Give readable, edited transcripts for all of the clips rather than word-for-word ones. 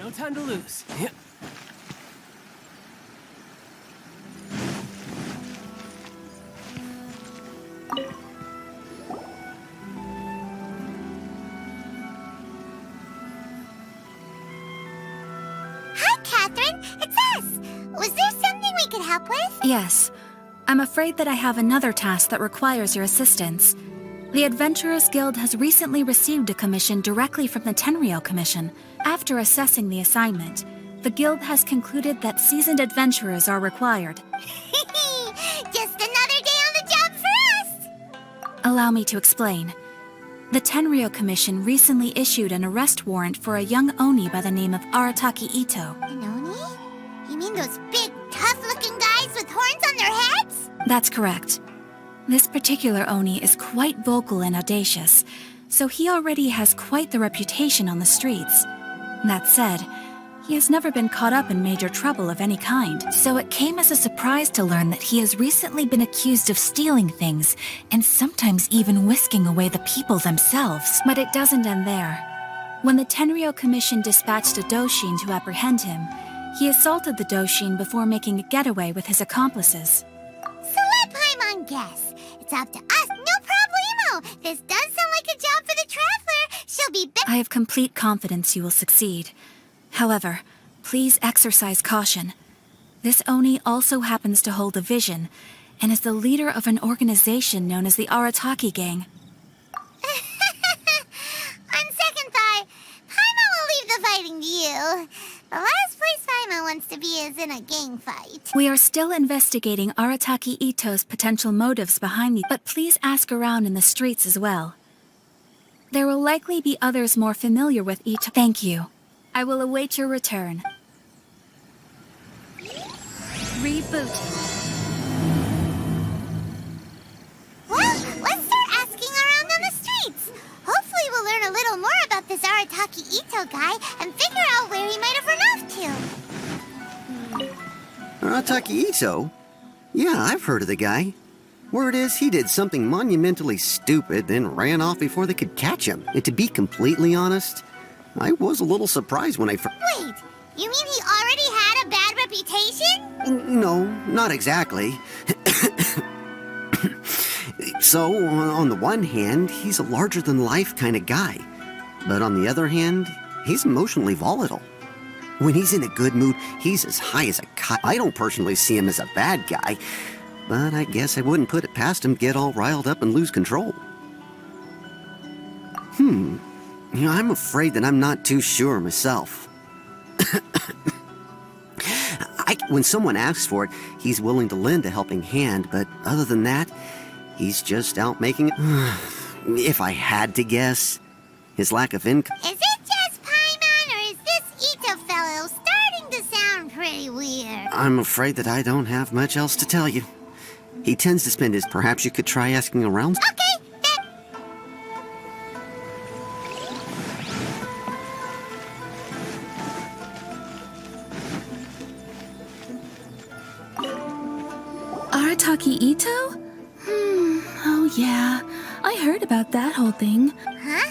No time to lose. Yep. Hi, Catherine. It's us. Was there something we could help with? Yes. I'm afraid that I have another task that requires your assistance. The Adventurers Guild has recently received a commission directly from the Tenryou Commission. After assessing the assignment, the Guild has concluded that seasoned adventurers are required. Just another day on the job for us! Allow me to explain. The Tenryou Commission recently issued an arrest warrant for a young Oni by the name of Arataki Itto. An Oni? You mean those big, tough-looking guys with horns on their heads? That's correct. This particular Oni is quite vocal and audacious, so he already has quite the reputation on the streets. That said, he has never been caught up in major trouble of any kind, so it came as a surprise to learn that he has recently been accused of stealing things, and sometimes even whisking away the people themselves. But it doesn't end there. When the Tenryou Commission dispatched a Doshin to apprehend him, he assaulted the Doshin before making a getaway with his accomplices. So let Paimon guess. It's up to us, no problemo! This does sound like a job for the Traveler. She'll be I have complete confidence you will succeed. However, please exercise caution. This Oni also happens to hold a vision, and is the leader of an organization known as the Arataki Gang. On second thought, Paimon will leave the fighting to you. The last place Paimon wants to be is in a gang fight. We are still investigating Arataki Itto's potential motives behind the, but please ask around in the streets as well. There will likely be others more familiar with Itto. Thank you. I will await your return. Reboot. Well, let's start asking around on the streets. Hopefully we'll learn a little more about this Arataki Itto guy and figure out where he might have run off to. Arataki Itto? Yeah, I've heard of the guy. Word is he did something monumentally stupid, then ran off before they could catch him. And to be completely honest, I was a little surprised when I Wait, you mean he already had a bad reputation? No, not exactly. So, on the one hand, he's a larger-than-life kind of guy. But on the other hand, he's emotionally volatile. When he's in a good mood, he's as high as a kite. I don't personally see him as a bad guy, but I guess I wouldn't put it past him to get all riled up and lose control. I'm afraid that I'm not too sure myself. When someone asks for it, he's willing to lend a helping hand, but other than that, he's just out making it. If I had to guess, his lack of income. Is it just Paimon, or is this Itto fellow starting to sound pretty weird? I'm afraid that I don't have much else to tell you. He tends to spend his. Perhaps you could try asking around. Okay, then. Arataki Itto? Oh yeah. I heard about that whole thing. Huh?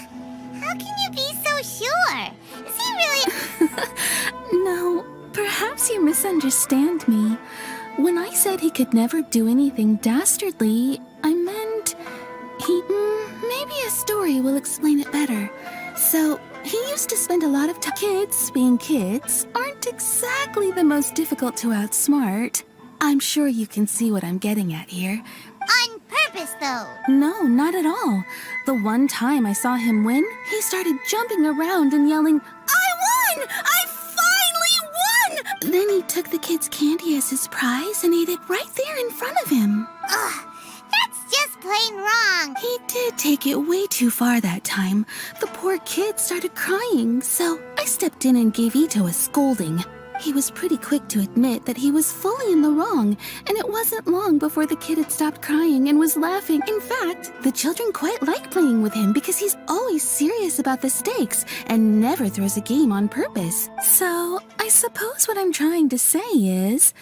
How can you be so sure? Is he really... No, perhaps you misunderstand me. When I said he could never do anything dastardly, I meant maybe a story will explain it better. So, he used to spend a lot of time. Kids, being kids, aren't exactly the most difficult to outsmart. I'm sure you can see what I'm getting at here. On purpose, though. No, not at all. The one time I saw him win, he started jumping around and yelling, "I won! I finally won!" Then he took the kid's candy as his prize and ate it right there in front of him. Ugh, that's just plain wrong. He did take it way too far that time. The poor kid started crying, so I stepped in and gave Itto a scolding. He was pretty quick to admit that he was fully in the wrong, and it wasn't long before the kid had stopped crying and was laughing. In fact, the children quite like playing with him because he's always serious about the stakes and never throws a game on purpose. So, I suppose what I'm trying to say is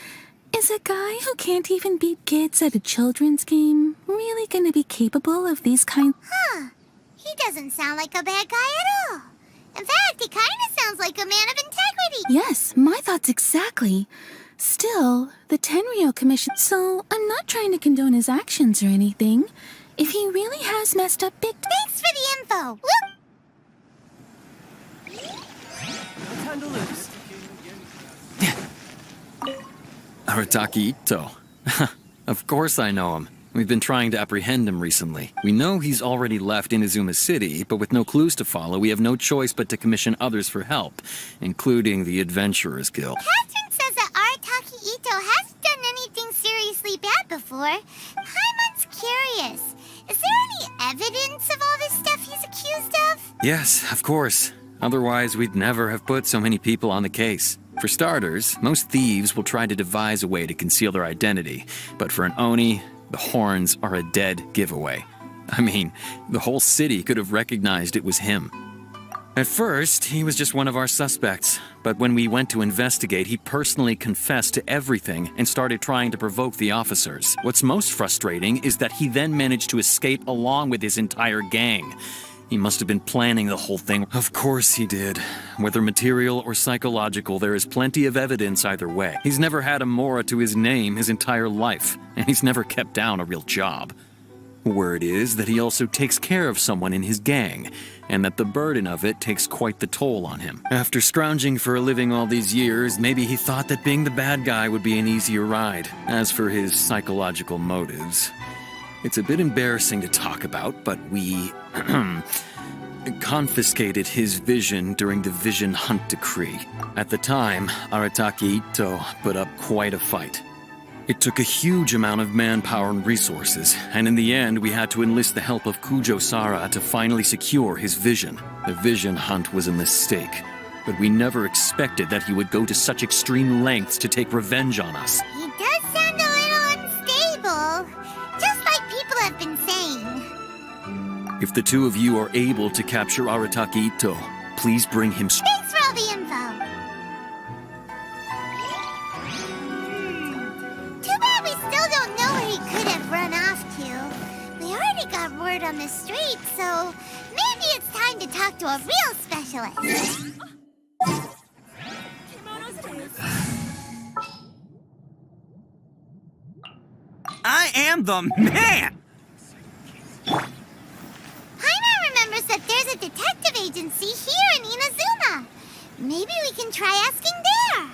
a guy who can't even beat kids at a children's game really gonna be capable of these kinds? Huh. He doesn't sound like a bad guy at all. In fact, he kinda sounds like a man of integrity. Yes, my thoughts exactly. Still, the Tenryou Commission. So, I'm not trying to condone his actions or anything. If he really has messed up big time. Thanks for the info. Time to lose. Arataki Itto. Of course I know him. We've been trying to apprehend him recently. We know he's already left Inazuma City, but with no clues to follow, we have no choice but to commission others for help, including the Adventurers Guild. Captain says that Arataki Itto hasn't done anything seriously bad before. Paimon's curious. Is there any evidence of all this stuff he's accused of? Yes, of course. Otherwise, we'd never have put so many people on the case. For starters, most thieves will try to devise a way to conceal their identity, but for an Oni, the horns are a dead giveaway. I mean, the whole city could have recognized it was him. At first, he was just one of our suspects, but when we went to investigate, he personally confessed to everything and started trying to provoke the officers. What's most frustrating is that he then managed to escape along with his entire gang. He must have been planning the whole thing. Of course he did. Whether material or psychological, there is plenty of evidence either way. He's never had a Mora to his name his entire life, and he's never kept down a real job. Word is that he also takes care of someone in his gang, and that the burden of it takes quite the toll on him. After scrounging for a living all these years, maybe he thought that being the bad guy would be an easier ride. As for his psychological motives, it's a bit embarrassing to talk about, but we confiscated his vision during the Vision Hunt Decree. At the time, Arataki Itto put up quite a fight. It took a huge amount of manpower and resources, and in the end we had to enlist the help of Kujo Sara to finally secure his vision. The Vision Hunt was a mistake, but we never expected that he would go to such extreme lengths to take revenge on us. He does sound a little unstable, just like people have been saying. If the two of you are able to capture Arataki Itto, please bring him. Thanks for all the info. Too bad we still don't know where he could have run off to. We already got word on the street, so maybe it's time to talk to a real specialist. I am the man! Paimon remembers that there's a detective agency here in Inazuma. Maybe we can try asking there.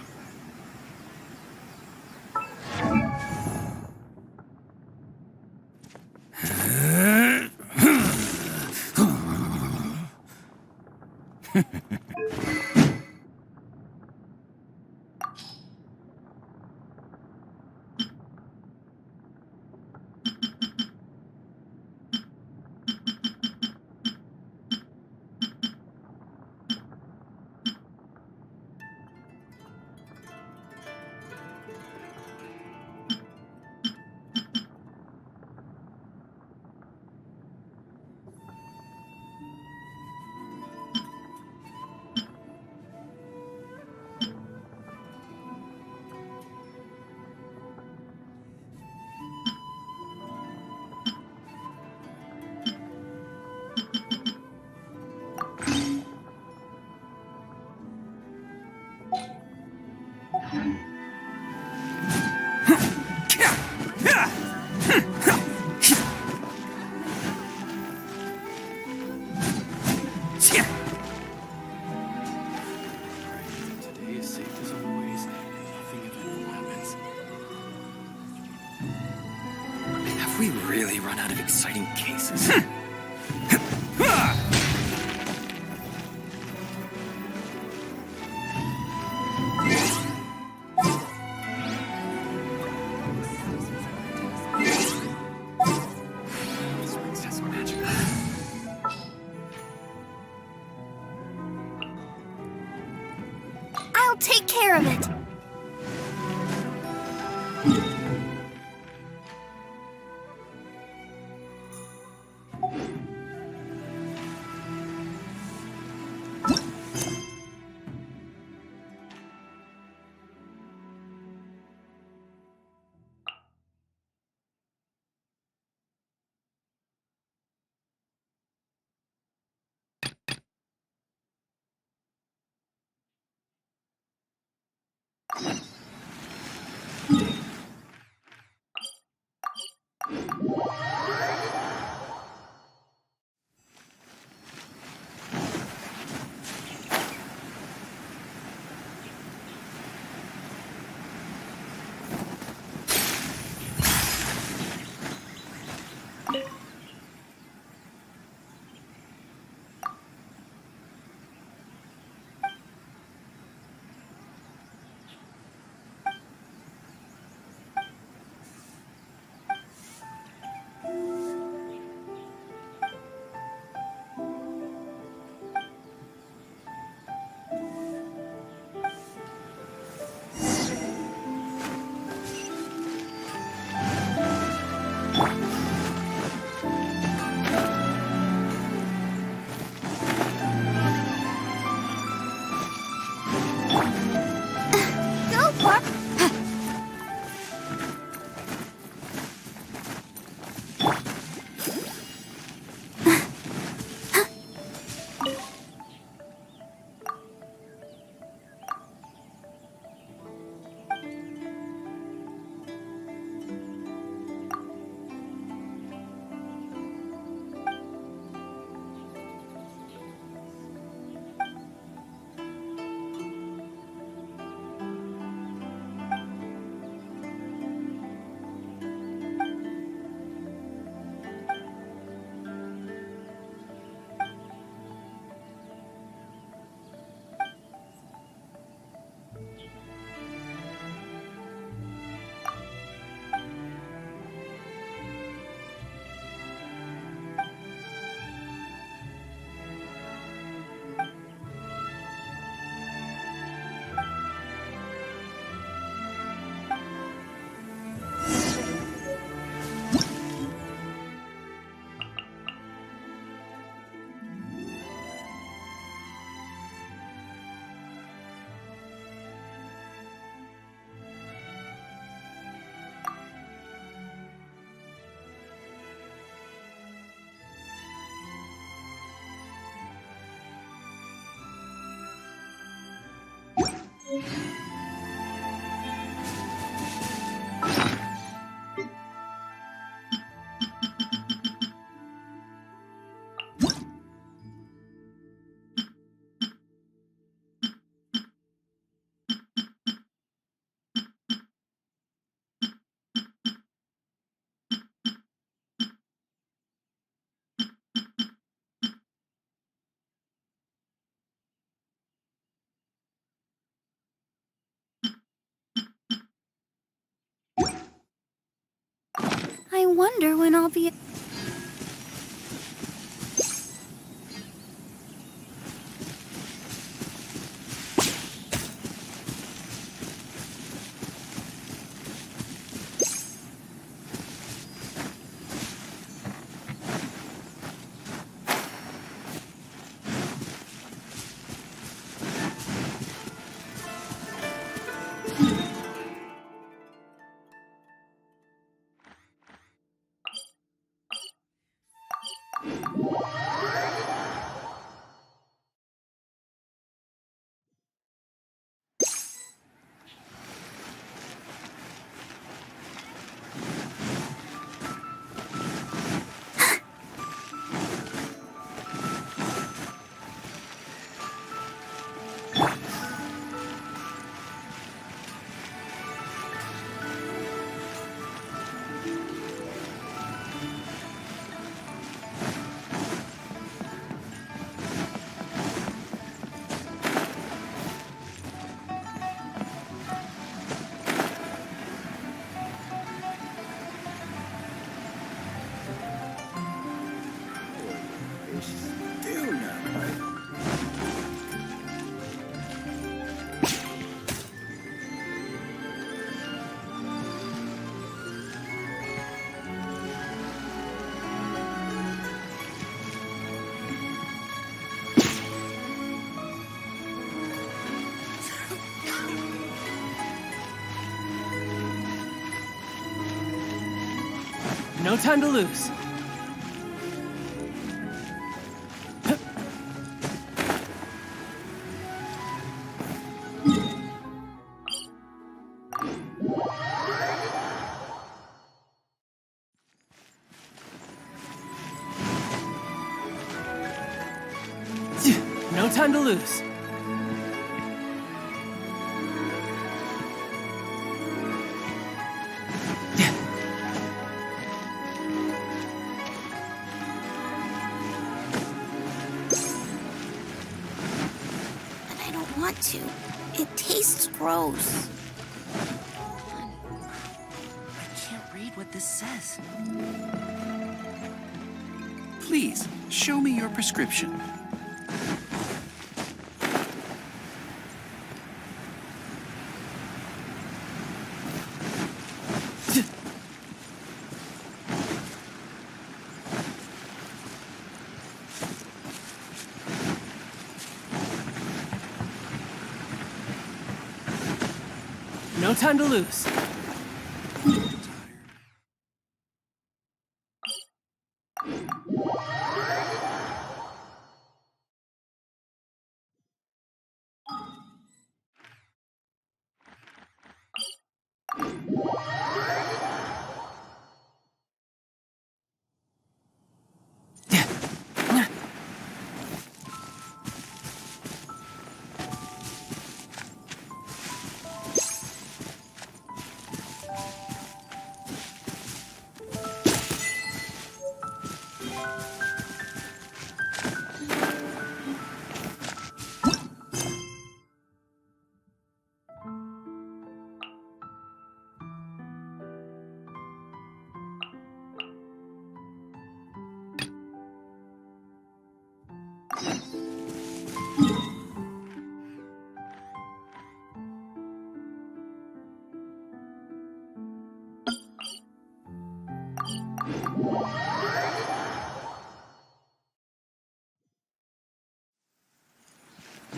Today is safe as always. Nothing eventful happens. Have we really run out of exciting cases? This ring says magic. I'll take care of it. I wonder when I'll be... No time to lose. No time to lose. But I don't want to. It tastes gross. I can't read what this says. Please, show me your prescription. No time to lose.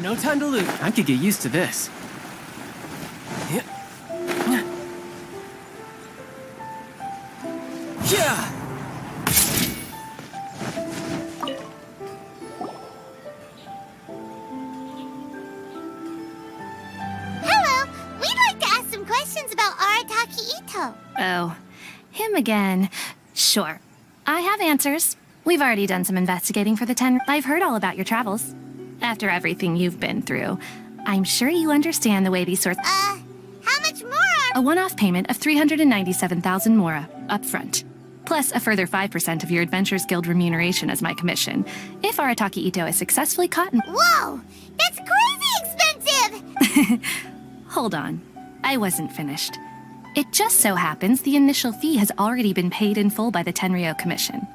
No time to lose. I could get used to this. Yeah! Hello! We'd like to ask some questions about Arataki Itto. Oh, him again. Sure. I have answers. We've already done some investigating for the 10. I've heard all about your travels. After everything you've been through, I'm sure you understand the way these sorts... How much more A one-off payment of 397,000 mora, up front. Plus a further 5% of your Adventures Guild remuneration as my commission, if Arataki Itto is successfully caught in... Whoa! That's crazy expensive! Hold on. I wasn't finished. It just so happens the initial fee has already been paid in full by the Tenryou Commission.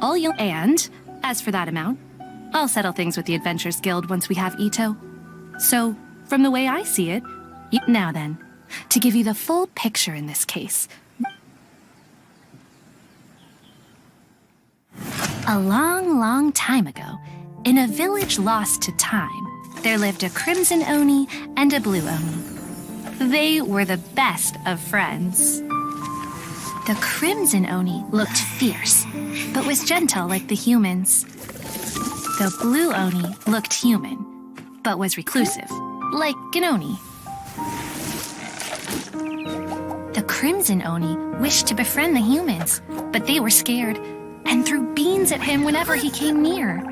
And, as for that amount, I'll settle things with the Adventurers Guild once we have Itto. So, from the way I see it, now then, to give you the full picture in this case. A long, long time ago, in a village lost to time, there lived a Crimson Oni and a Blue Oni. They were the best of friends. The Crimson Oni looked fierce, but was gentle like the humans. The Blue Oni looked human, but was reclusive, like an Oni. The Crimson Oni wished to befriend the humans, but they were scared and threw beans at him whenever he came near.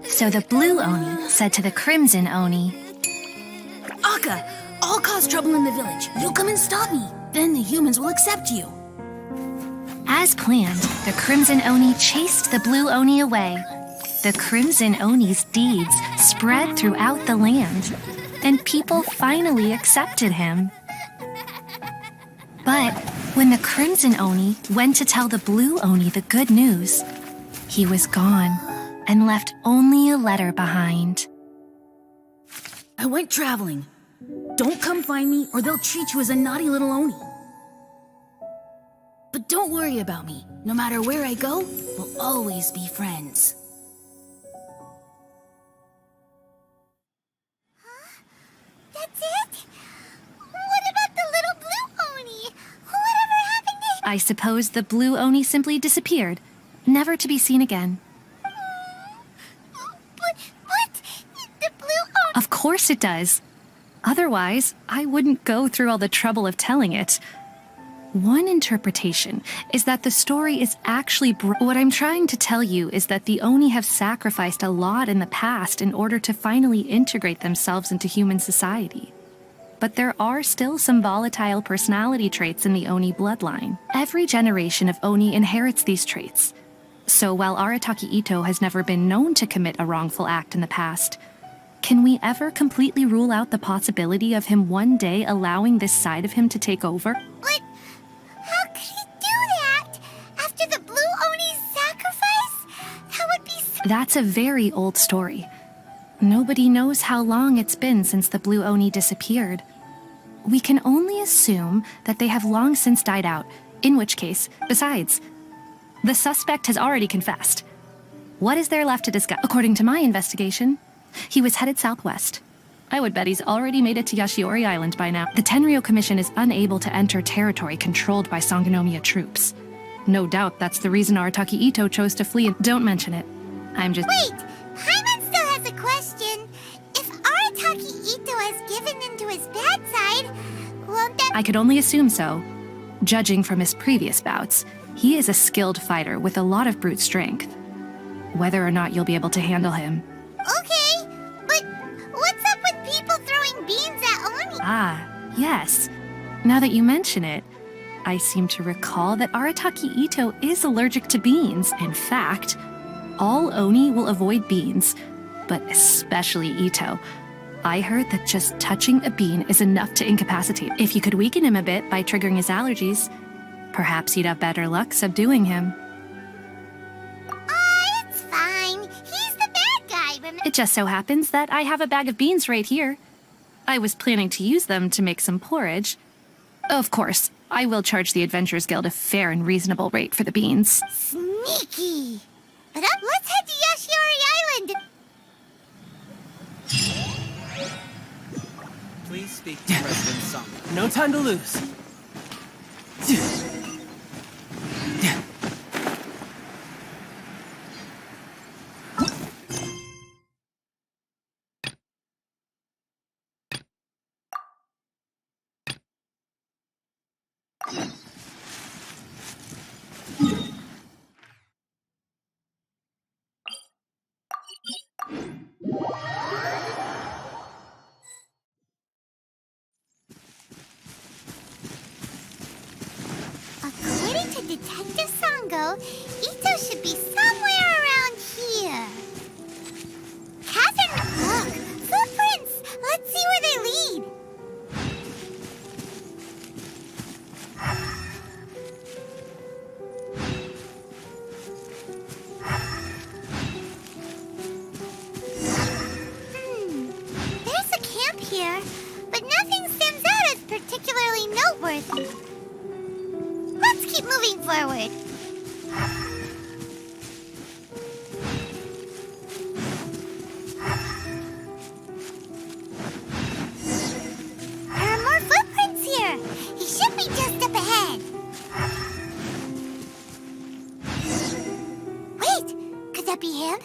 So the Blue Oni said to the Crimson Oni, Akka, I'll cause trouble in the village. You come and stop me. Then the humans will accept you. As planned, the Crimson Oni chased the Blue Oni away. The Crimson Oni's deeds spread throughout the land, and people finally accepted him. But when the Crimson Oni went to tell the Blue Oni the good news, he was gone and left only a letter behind. I went traveling. Don't come find me or they'll treat you as a naughty little Oni. But don't worry about me. No matter where I go, we'll always be friends. That's it? What about the little Blue Oni? Whatever happened to him? I suppose the Blue Oni simply disappeared, never to be seen again. But the Blue Oni... Of course it does. Otherwise, I wouldn't go through all the trouble of telling it. One interpretation is that the story is actually... What I'm trying to tell you is that the Oni have sacrificed a lot in the past in order to finally integrate themselves into human society. But there are still some volatile personality traits in the Oni bloodline. Every generation of Oni inherits these traits. So while Arataki Itto has never been known to commit a wrongful act in the past, can we ever completely rule out the possibility of him one day allowing this side of him to take over? But how could he do that? After the Blue Oni's sacrifice? That would be so... That's a very old story. Nobody knows how long it's been since the Blue Oni disappeared. We can only assume that they have long since died out, in which case, besides, the suspect has already confessed. What is there left to discuss? According to my investigation, he was headed southwest. I would bet he's already made it to Yashiori Island by now. The Tenryou Commission is unable to enter territory controlled by Sangonomiya troops. No doubt that's the reason Arataki Itto chose to flee. Don't mention it. I'm just... Wait! Paimon still has a question. If Arataki Itto has given in to his bad side, won't that... I could only assume so. Judging from his previous bouts, he is a skilled fighter with a lot of brute strength. Whether or not you'll be able to handle him. Okay, but what's up with people throwing beans at Oni? Ah, yes. Now that you mention it, I seem to recall that Arataki Itto is allergic to beans. In fact, all Oni will avoid beans, but especially Itto. I heard that just touching a bean is enough to incapacitate. If you could weaken him a bit by triggering his allergies, perhaps you'd have better luck subduing him. It's fine. He's the bad guy, remember? It just so happens that I have a bag of beans right here. I was planning to use them to make some porridge. Of course, I will charge the Adventurers Guild a fair and reasonable rate for the beans. Sneaky. But let's head to Yashiori Island. Please speak to President Sung. No time to lose. According to Detective Sango, Itto should be somewhere around here. Catherine, look! Footprints! particularly noteworthy. Let's keep moving forward. There are more footprints here. He should be just up ahead. Wait, could that be him?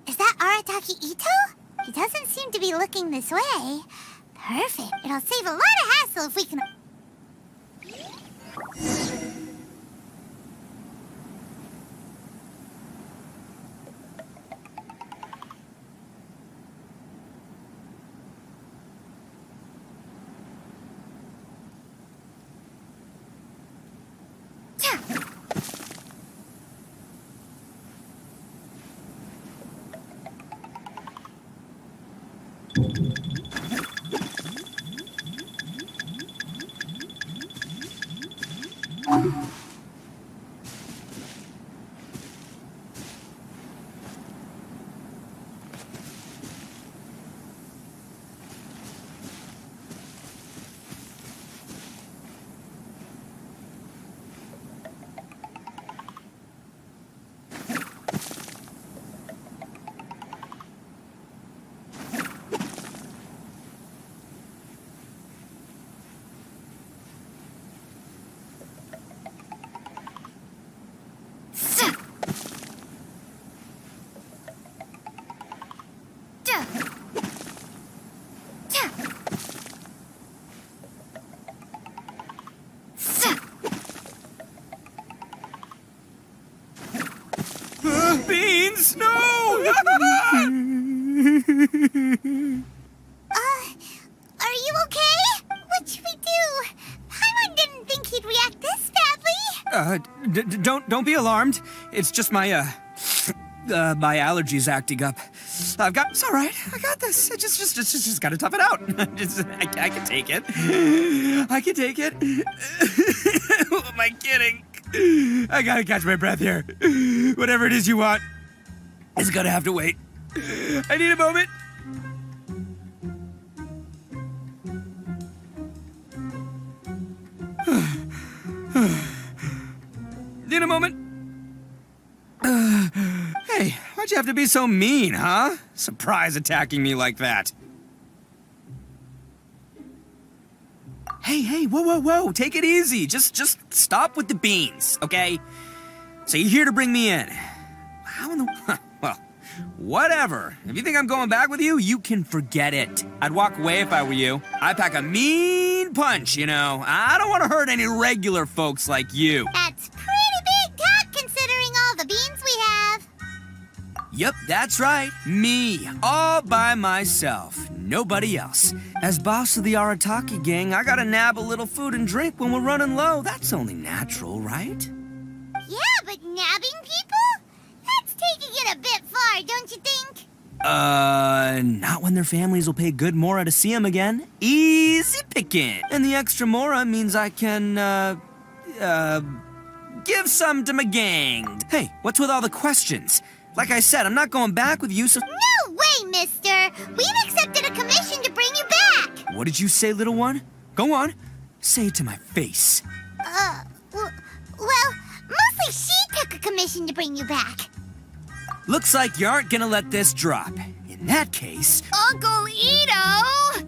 Is that Arataki Itto? He doesn't seem to be looking this way. Perfect. It'll save a lot of hassle if we can... Beans, no! Are you okay? What should we do? Paimon didn't think he'd react this badly. Don't be alarmed. It's just my my allergies acting up. It's all right. I got this. I just gotta tough it out. I can take it. I can take it. Who am I kidding? I gotta catch my breath here. Whatever it is you want, it's gonna have to wait. I need a moment. Need a moment. Hey, why'd you have to be so mean, huh? Surprise attacking me like that. Hey, whoa. Take it easy. Just stop with the beans, okay? So you're here to bring me in. How in the... Well, whatever. If you think I'm going back with you, you can forget it. I'd walk away if I were you. I pack a mean punch, you know. I don't want to hurt any regular folks like you. That's pretty big talk considering all the beans we have. Yep, that's right. Me, all by myself. Nobody else. As boss of the Arataki gang, I gotta nab a little food and drink when we're running low. That's only natural, right? Yeah, but nabbing people? That's taking it a bit far, don't you think? Not when their families will pay good mora to see them again. Easy picking. And the extra mora means I can, give some to my gang. Hey, what's with all the questions? Like I said, I'm not going back with you, so... No way, mister! We've accepted a commission to bring you back! What did you say, little one? Go on. Say it to my face. Well, mostly she took a commission to bring you back. Looks like you aren't gonna let this drop. In that case... Uncle Itto!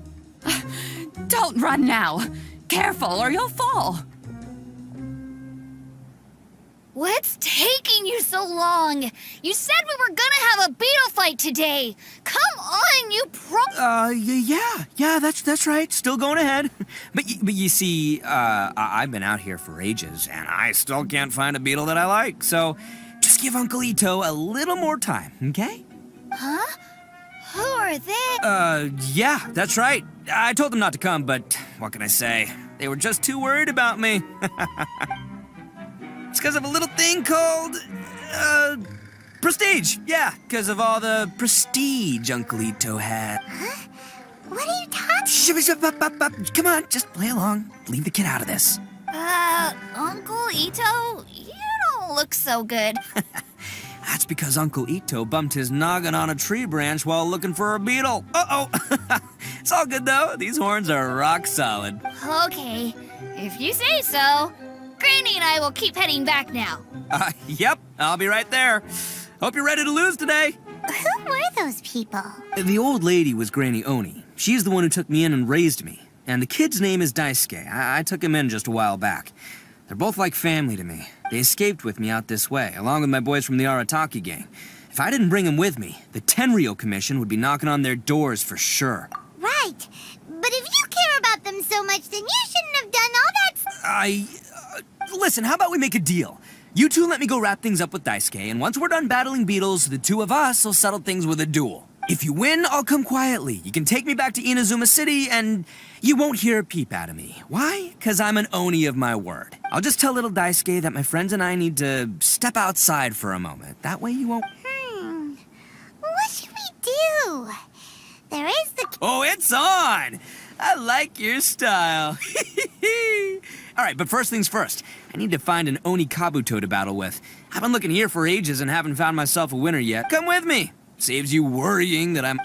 Don't run now. Careful or you'll fall. What's taking you so long? You said we were gonna have a beetle fight today. Come on, you Yeah, that's right. Still going ahead. But you see, I've been out here for ages, and I still can't find a beetle that I like. So just give Uncle Itto a little more time, okay? Huh? Who are they? Yeah, that's right. I told them not to come, but what can I say? They were just too worried about me. It's because of a little thing called, prestige. Yeah, because of all the prestige Uncle Itto had. Huh? What are you talking? Come on, just play along. Leave the kid out of this. Uncle Itto, you don't look so good. That's because Uncle Itto bumped his noggin on a tree branch while looking for a beetle. Uh-oh! It's all good, though. These horns are rock solid. Okay, if you say so. Granny and I will keep heading back now. Yep, I'll be right there. Hope you're ready to lose today. Who were those people? The old lady was Granny Oni. She's the one who took me in and raised me. And the kid's name is Daisuke. I took him in just a while back. They're both like family to me. They escaped with me out this way, along with my boys from the Arataki gang. If I didn't bring them with me, the Tenryou Commission would be knocking on their doors for sure. Right. But if you care about them so much, then you shouldn't have done all that. Listen, how about we make a deal? You two let me go wrap things up with Daisuke, and once we're done battling beetles, the two of us will settle things with a duel. If you win, I'll come quietly. You can take me back to Inazuma City, and you won't hear a peep out of me. Why? 'Cause I'm an Oni of my word. I'll just tell little Daisuke that my friends and I need to step outside for a moment. That way you won't... What should we do? There is the... Oh, it's on! I like your style. All right, but first things first. I need to find an Oni Kabuto to battle with. I've been looking here for ages and haven't found myself a winner yet. Come with me. Saves you worrying that I'm...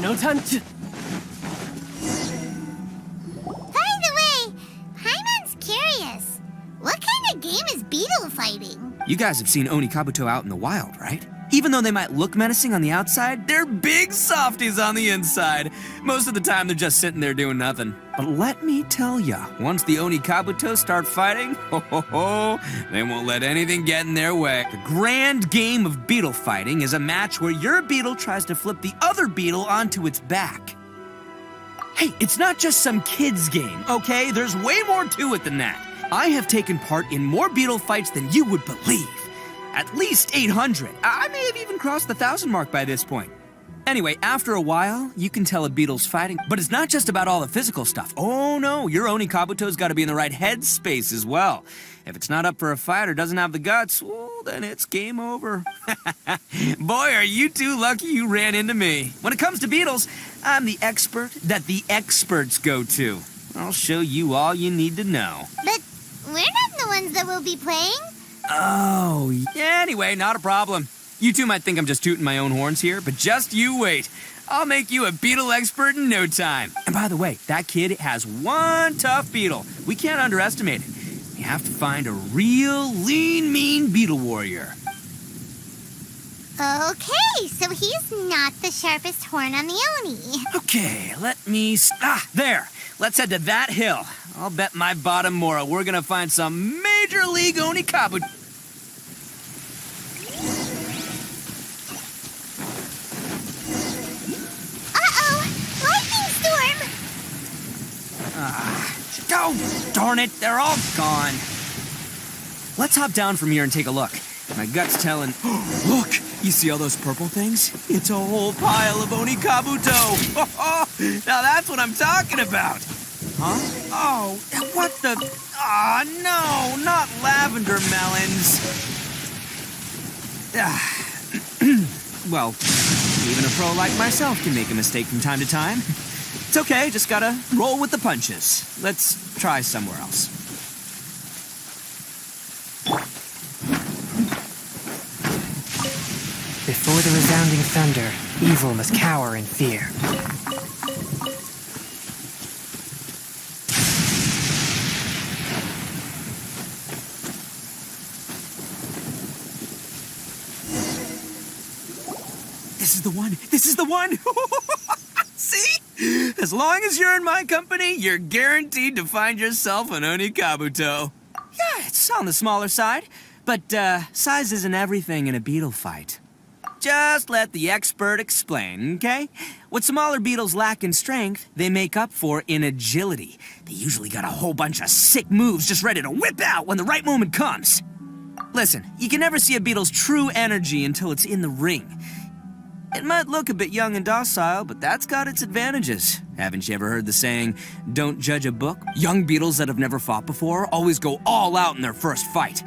No time to... By the way, Paimon's curious. What kind of game is beetle fighting? You guys have seen Oni Kabuto out in the wild, right? Even though they might look menacing on the outside, they're big softies on the inside. Most of the time, they're just sitting there doing nothing. But let me tell ya, once the Oni Kabuto start fighting, they won't let anything get in their way. The grand game of beetle fighting is a match where your beetle tries to flip the other beetle onto its back. Hey, it's not just some kid's game, okay? There's way more to it than that. I have taken part in more beetle fights than you would believe. At least 800. I may have even crossed the 1,000 mark by this point. Anyway, after a while, you can tell a beetle's fighting, but it's not just about all the physical stuff. Oh no, your Oni Kabuto's gotta be in the right headspace as well. If it's not up for a fight or doesn't have the guts, well, then it's game over. Boy, are you two lucky you ran into me. When it comes to beetles, I'm the expert that the experts go to. I'll show you all you need to know. But we're not the ones that will be playing. Oh, yeah, anyway, not a problem. You two might think I'm just tooting my own horns here, but just you wait. I'll make you a beetle expert in no time. And by the way, that kid has one tough beetle. We can't underestimate it. You have to find a real lean, mean beetle warrior. Okay, so he's not the sharpest horn on the Oni. Okay, let me... there. Let's head to that hill. I'll bet my bottom Mora we're gonna find some major league Oni Kabuto. Oh, darn it, they're all gone. Let's hop down from here and take a look. My gut's telling... Look, you see all those purple things? It's a whole pile of Oni Kabuto. Now that's what I'm talking about. Huh? Oh, what the... Aw, no, not lavender melons. Well, even a pro like myself can make a mistake from time to time. It's okay, just gotta roll with the punches. Let's try somewhere else. Before the resounding thunder, evil must cower in fear. This is the one! This is the one! See? As long as you're in my company, you're guaranteed to find yourself an Oni Kabuto. Yeah, it's on the smaller side, but size isn't everything in a beetle fight. Just let the expert explain, okay? What smaller beetles lack in strength, they make up for in agility. They usually got a whole bunch of sick moves just ready to whip out when the right moment comes. Listen, you can never see a beetle's true energy until it's in the ring. It might look a bit young and docile, but that's got its advantages. Haven't you ever heard the saying, don't judge a book? Young beetles that have never fought before always go all out in their first fight.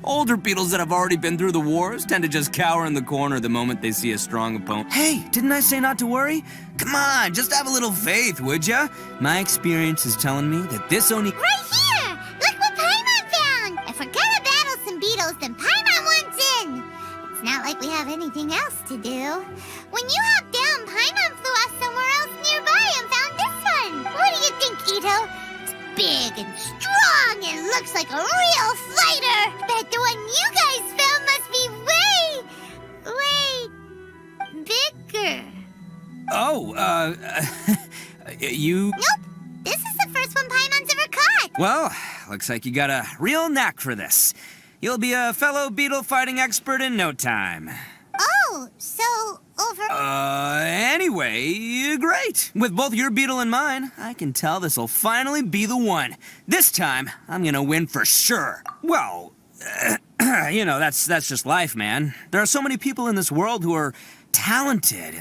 Older beetles that have already been through the wars tend to just cower in the corner the moment they see a strong opponent. Hey, didn't I say not to worry? Come on, just have a little faith, would ya? My experience is telling me that this Oni... Right here! Look what Paimon found! If we're gonna battle some beetles, then Paimon wants in! It's not like we have anything else to do. When you hopped down, Paimon flew off somewhere else nearby and found this one! What do you think, Itto? It's big and strong and looks like a real fighter! Bet the one you guys found must be way bigger. Oh, you... Nope, this is the first one Paimon's ever caught. Well, looks like you got a real knack for this. You'll be a fellow beetle fighting expert in no time. Oh, so over... Anyway, great. With both your beetle and mine, I can tell this'll finally be the one. This time, I'm gonna win for sure. Well, that's just life, man. There are so many people in this world who are talented,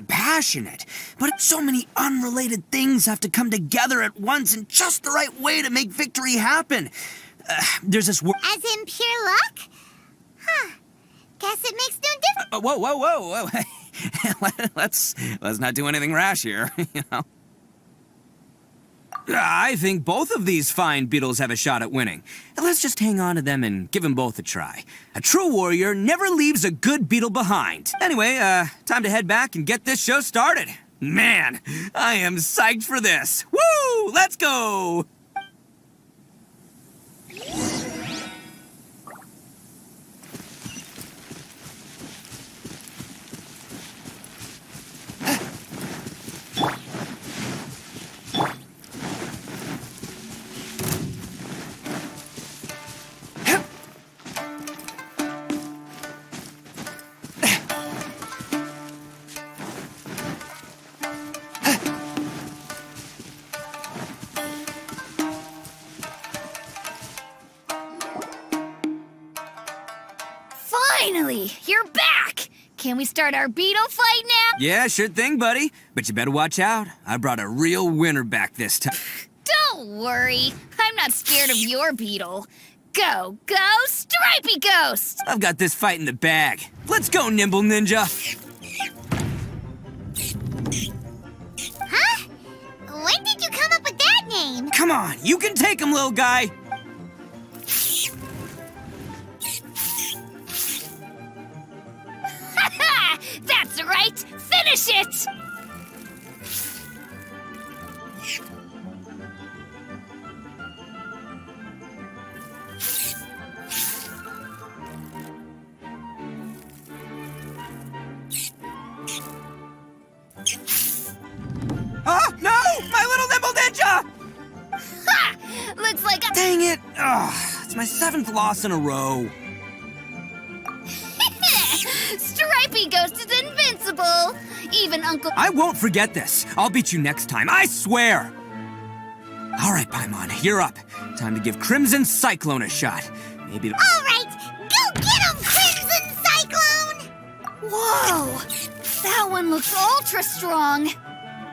passionate, but so many unrelated things have to come together at once in just the right way to make victory happen. There's this As in pure luck? Huh. Guess it makes no difference. Whoa. let's not do anything rash here, you know. I think both of these fine beetles have a shot at winning. Let's just hang on to them and give them both a try. A true warrior never leaves a good beetle behind. Anyway, time to head back and get this show started. Man, I am psyched for this. Woo! Let's go! Finally, you're back! Can we start our beetle fight now? Yeah, sure thing, buddy. But you better watch out. I brought a real winner back this time. Don't worry, I'm not scared of your beetle. Go, Stripey Ghost! I've got this fight in the bag. Let's go, Nimble Ninja. Huh? When did you come up with that name? Come on, you can take him, little guy. That's right! Finish it! Oh, no! My little Nimble Ninja! Ha! Looks like a... Dang it! Ugh, it's my 7th loss in a row. Stripey Ghost is invincible! Even Uncle... I won't forget this. I'll beat you next time, I swear! All right, Paimon, you're up. Time to give Crimson Cyclone a shot. Maybe... All right, go get him, Crimson Cyclone! Whoa! That one looks ultra strong.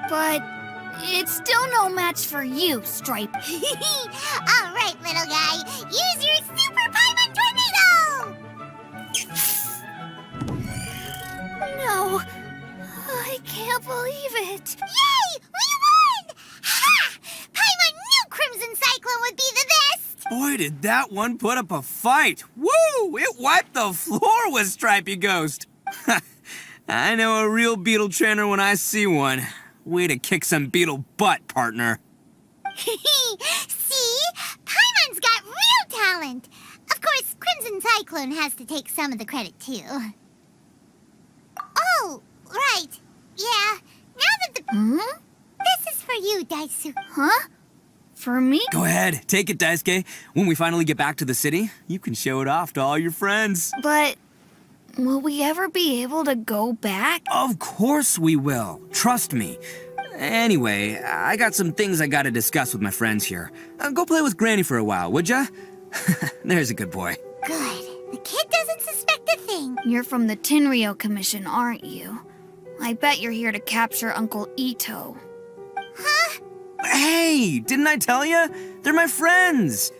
But it's still no match for you, Stripe. All right, little guy, use your Super Paimon Tornado! No, I can't believe it. Yay! We won! Ha! Paimon knew Crimson Cyclone would be the best! Boy, did that one put up a fight. Woo! It wiped the floor with Stripey Ghost. I know a real beetle trainer when I see one. Way to kick some beetle butt, partner. See? Paimon's got real talent. Of course, Crimson Cyclone has to take some of the credit, too. Oh, right. Yeah, now that the... This is for you, Daisu. Huh? For me? Go ahead, take it, Daisuke. When we finally get back to the city, you can show it off to all your friends. But will we ever be able to go back? Of course we will. Trust me. Anyway, I got some things I gotta discuss with my friends here. Go play with Granny for a while, would ya? There's a good boy. Good. The kid doesn't suspect a thing. You're from the Tenryou Commission, aren't you? I bet you're here to capture Uncle Itto. Huh? Hey, didn't I tell ya? They're my friends.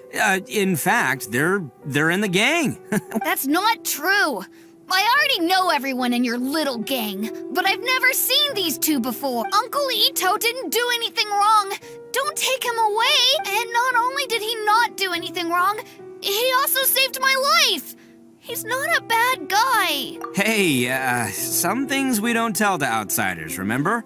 In fact, they're in the gang. That's not true. I already know everyone in your little gang, but I've never seen these two before. Uncle Itto didn't do anything wrong. Don't take him away. And not only did he not do anything wrong, he also saved my life. He's not a bad guy. Hey, some things we don't tell to outsiders, remember?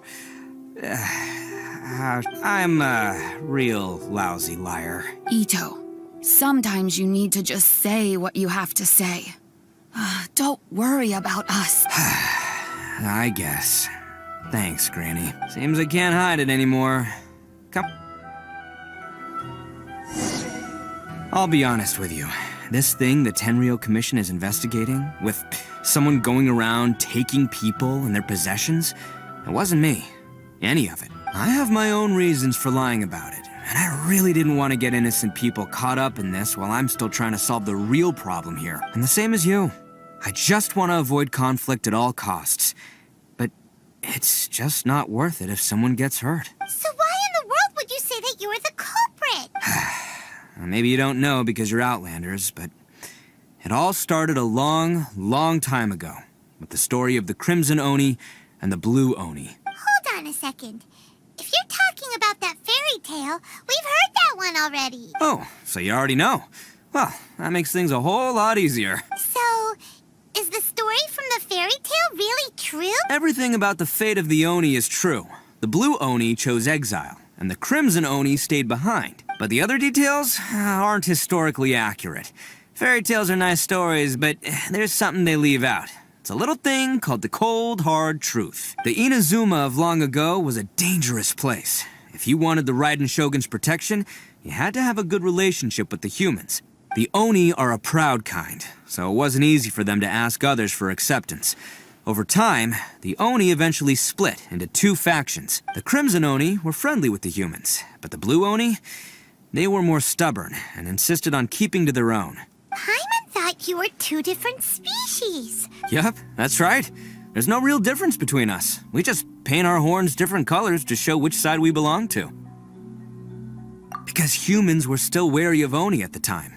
I'm a real lousy liar. Itto, sometimes you need to just say what you have to say. Don't worry about us. I guess. Thanks, Granny. Seems I can't hide it anymore. Come. I'll be honest with you. This thing the Tenryou Commission is investigating, with someone going around taking people and their possessions, it wasn't me. Any of it. I have my own reasons for lying about it, and I really didn't want to get innocent people caught up in this while I'm still trying to solve the real problem here. And the same as you. I just want to avoid conflict at all costs. But it's just not worth it if someone gets hurt. So why in the world would you say that you were the culprit? Maybe you don't know because you're Outlanders, but it all started a long, long time ago with the story of the Crimson Oni and the Blue Oni. Hold on a second. If you're talking about that fairy tale, we've heard that one already. Oh, so you already know. Well, that makes things a whole lot easier. So, is the story from the fairy tale really true? Everything about the fate of the Oni is true. The Blue Oni chose exile, and the Crimson Oni stayed behind. But the other details aren't historically accurate. Fairy tales are nice stories, but there's something they leave out. It's a little thing called the cold, hard truth. The Inazuma of long ago was a dangerous place. If you wanted the Raiden Shogun's protection, you had to have a good relationship with the humans. The Oni are a proud kind, so it wasn't easy for them to ask others for acceptance. Over time, the Oni eventually split into two factions. The Crimson Oni were friendly with the humans, but the Blue Oni, they were more stubborn and insisted on keeping to their own. Paimon thought you were two different species. Yup, that's right. There's no real difference between us. We just paint our horns different colors to show which side we belong to. Because humans were still wary of Oni at the time.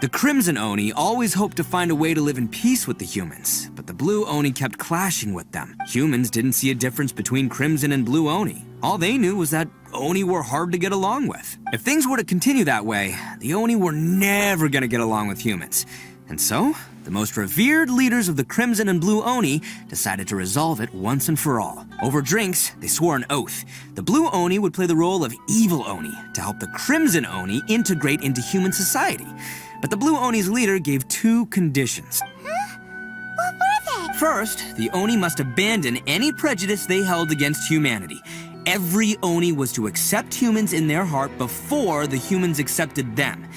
The Crimson Oni always hoped to find a way to live in peace with the humans, but the Blue Oni kept clashing with them. Humans didn't see a difference between Crimson and Blue Oni. All they knew was that Oni were hard to get along with. If things were to continue that way, the Oni were never gonna get along with humans. And so, the most revered leaders of the Crimson and Blue Oni decided to resolve it once and for all. Over drinks, they swore an oath. The Blue Oni would play the role of evil Oni to help the Crimson Oni integrate into human society. But the Blue Oni's leader gave two conditions. What were they? First, the Oni must abandon any prejudice they held against humanity. Every Oni was to accept humans in their heart before the humans accepted them.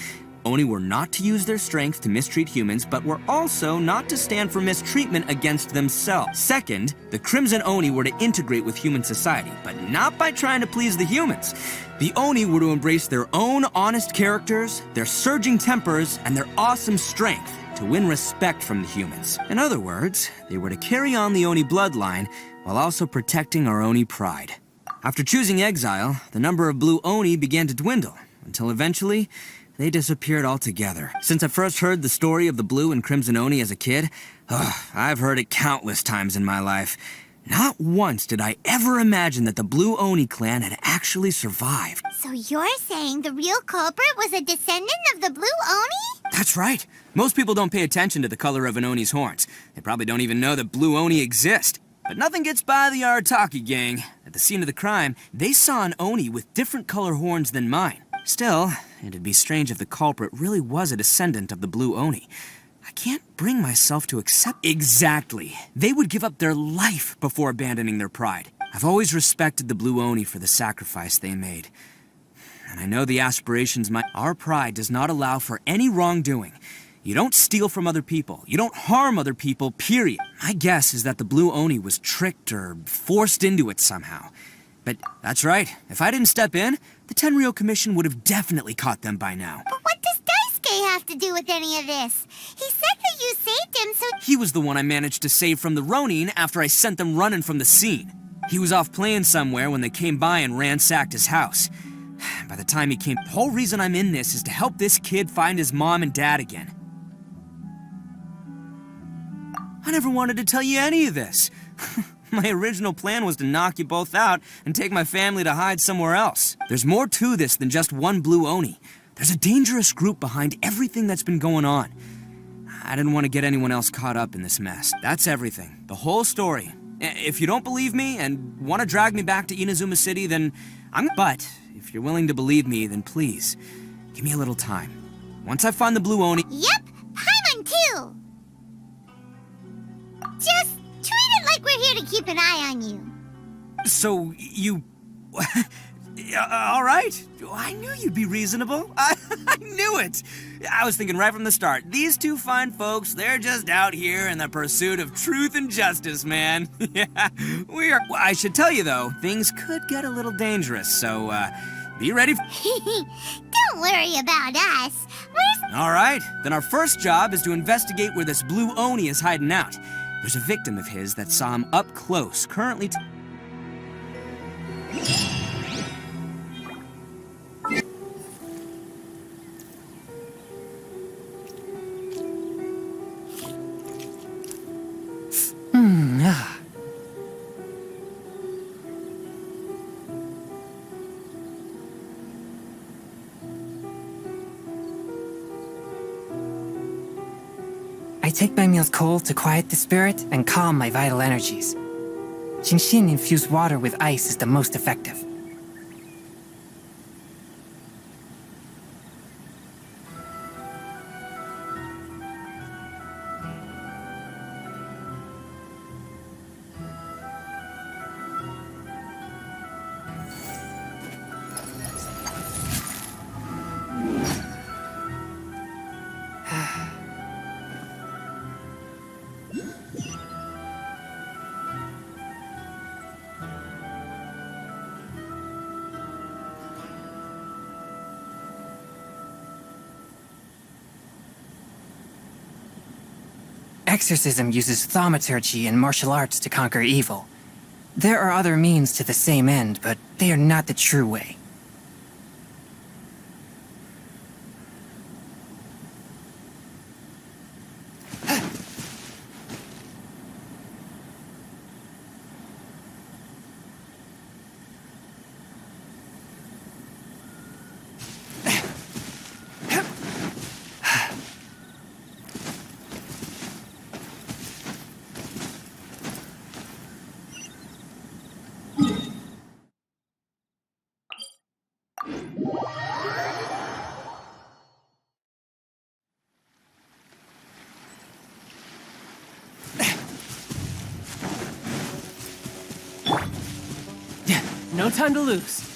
Oni were not to use their strength to mistreat humans, but were also not to stand for mistreatment against themselves. Second, the Crimson Oni were to integrate with human society, but not by trying to please the humans. The Oni were to embrace their own honest characters, their surging tempers, and their awesome strength to win respect from the humans. In other words, they were to carry on the Oni bloodline while also protecting our Oni pride. After choosing exile, the number of Blue Oni began to dwindle, until eventually, they disappeared altogether. Since I first heard the story of the Blue and Crimson Oni as a kid, I've heard it countless times in my life. Not once did I ever imagine that the Blue Oni clan had actually survived. So you're saying the real culprit was a descendant of the Blue Oni? That's right. Most people don't pay attention to the color of an Oni's horns. They probably don't even know that Blue Oni exist. But nothing gets by the Arataki gang. At the scene of the crime, they saw an Oni with different color horns than mine. Still, it'd be strange if the culprit really was a descendant of the Blue Oni. I can't bring myself to accept— Exactly. They would give up their life before abandoning their pride. I've always respected the Blue Oni for the sacrifice they made. And I know the aspirations Our pride does not allow for any wrongdoing. You don't steal from other people. You don't harm other people, period. My guess is that the Blue Oni was tricked or forced into it somehow. But that's right. If I didn't step in, the Tenryou Commission would have definitely caught them by now. But what does Daisuke have to do with any of this? He said that you saved him, so... He was the one I managed to save from the Ronin after I sent them running from the scene. He was off playing somewhere when they came by and ransacked his house. by the time he came, the whole reason I'm in this is to help this kid find his mom and dad again. I never wanted to tell you any of this. My original plan was to knock you both out and take my family to hide somewhere else. There's more to this than just one blue Oni. There's a dangerous group behind everything that's been going on. I didn't want to get anyone else caught up in this mess. That's everything. The whole story. If you don't believe me and want to drag me back to Inazuma City, then But if you're willing to believe me, then please, give me a little time. Once I find the blue Oni... Yep, Paimon too! Just treat it like we're here to keep an eye on you. So, you... all right. I knew you'd be reasonable. I knew it. I was thinking right from the start, these two fine folks, they're just out here in the pursuit of truth and justice, man. Yeah, we are... I should tell you, though, things could get a little dangerous, so, be ready. Don't worry about us. All right. Then our first job is to investigate where this blue Oni is hiding out. There's a victim of his that saw him up close, currently... I take my meals cold to quiet the spirit and calm my vital energies. Genshin infused water with ice is the most effective. Exorcism uses thaumaturgy and martial arts to conquer evil. There are other means to the same end, but they are not the true way. No time to lose.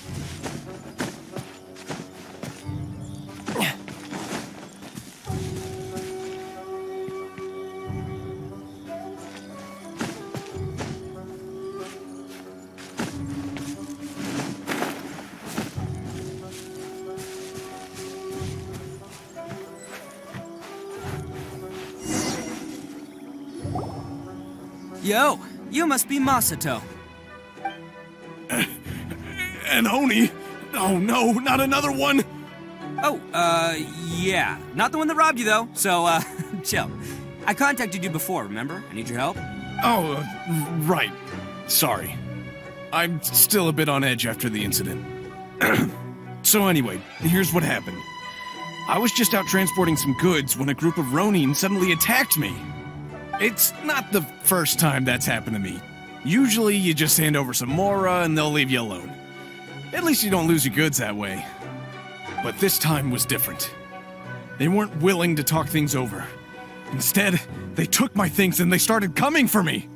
Yo, you must be Masato. An Oni? Oh no, not another one! Oh, yeah. Not the one that robbed you, though, so, chill. I contacted you before, remember? I need your help. Oh, right. Sorry. I'm still a bit on edge after the incident. So anyway, here's what happened. I was just out transporting some goods when a group of Ronin suddenly attacked me. It's not the first time that's happened to me. Usually you just hand over some Mora and they'll leave you alone. At least you don't lose your goods that way. But this time was different. They weren't willing to talk things over. Instead, they took my things and they started coming for me.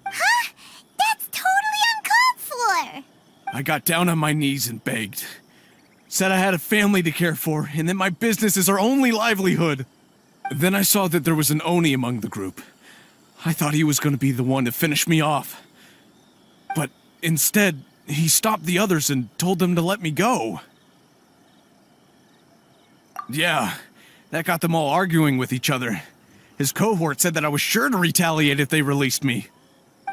Huh? That's totally uncalled for! I got down on my knees and begged. Said I had a family to care for and that my business is our only livelihood. Then I saw that there was an Oni among the group. I thought he was going to be the one to finish me off. But instead, he stopped the others and told them to let me go. Yeah, that got them all arguing with each other. His cohort said that I was sure to retaliate if they released me.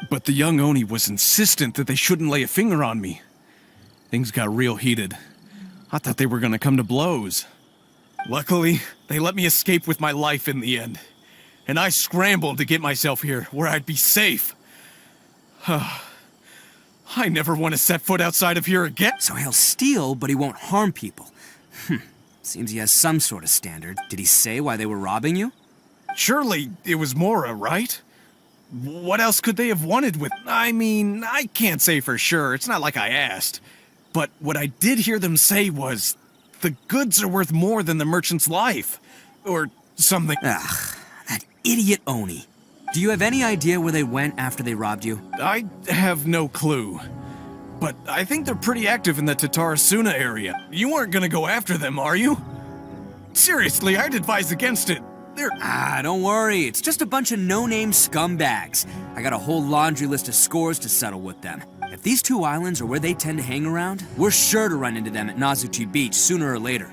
But the young Oni was insistent that they shouldn't lay a finger on me. Things got real heated. I thought they were gonna come to blows. Luckily, they let me escape with my life in the end. And I scrambled to get myself here, where I'd be safe. I never want to set foot outside of here again. So he'll steal, but he won't harm people. Seems he has some sort of standard. Did he say why they were robbing you? Surely it was Mora, right? What else could they have wanted with... I mean, I can't say for sure. It's not like I asked. But what I did hear them say was... the goods are worth more than the merchant's life. Or something. Ugh, that idiot Oni. Do you have any idea where they went after they robbed you? I have no clue. But I think they're pretty active in the Tatarasuna area. You aren't gonna go after them, are you? Seriously, I'd advise against it. Don't worry. It's just a bunch of no-name scumbags. I got a whole laundry list of scores to settle with them. If these two islands are where they tend to hang around, we're sure to run into them at Nazuchi Beach sooner or later.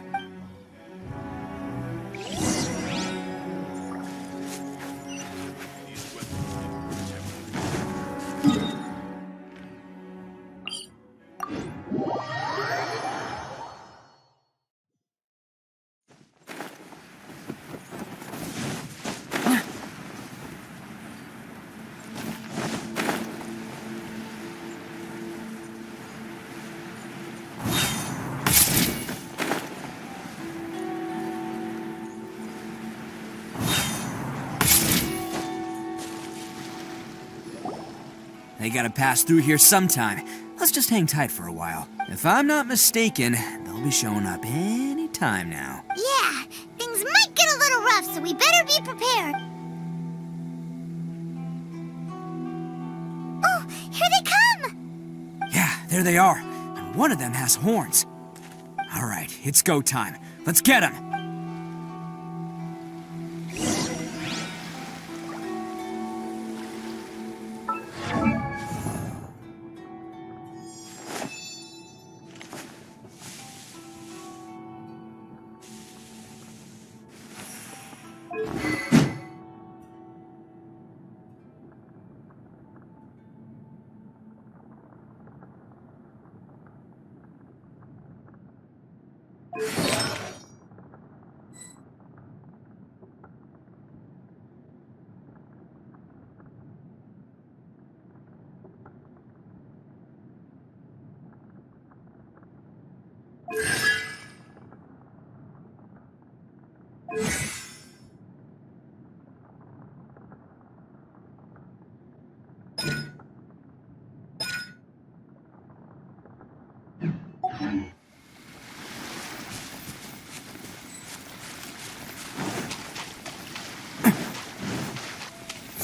They gotta pass through here sometime. Let's just hang tight for a while. If I'm not mistaken, they'll be showing up any time now. Yeah, things might get a little rough, so we better be prepared. Oh, here they come! Yeah, there they are. And one of them has horns. All right, it's go time. Let's get them.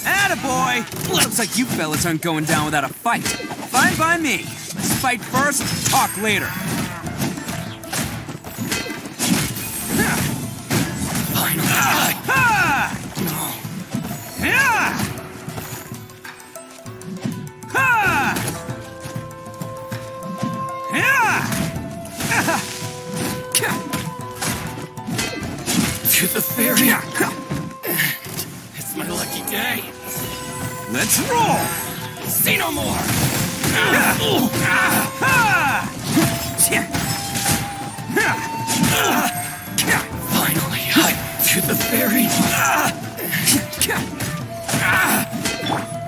Attaboy! Looks like you fellas aren't going down without a fight. Fine by me. Let's fight first, talk later. To the ferry. It's my lucky day. Let's roll! Say no more. Finally, to the ferry.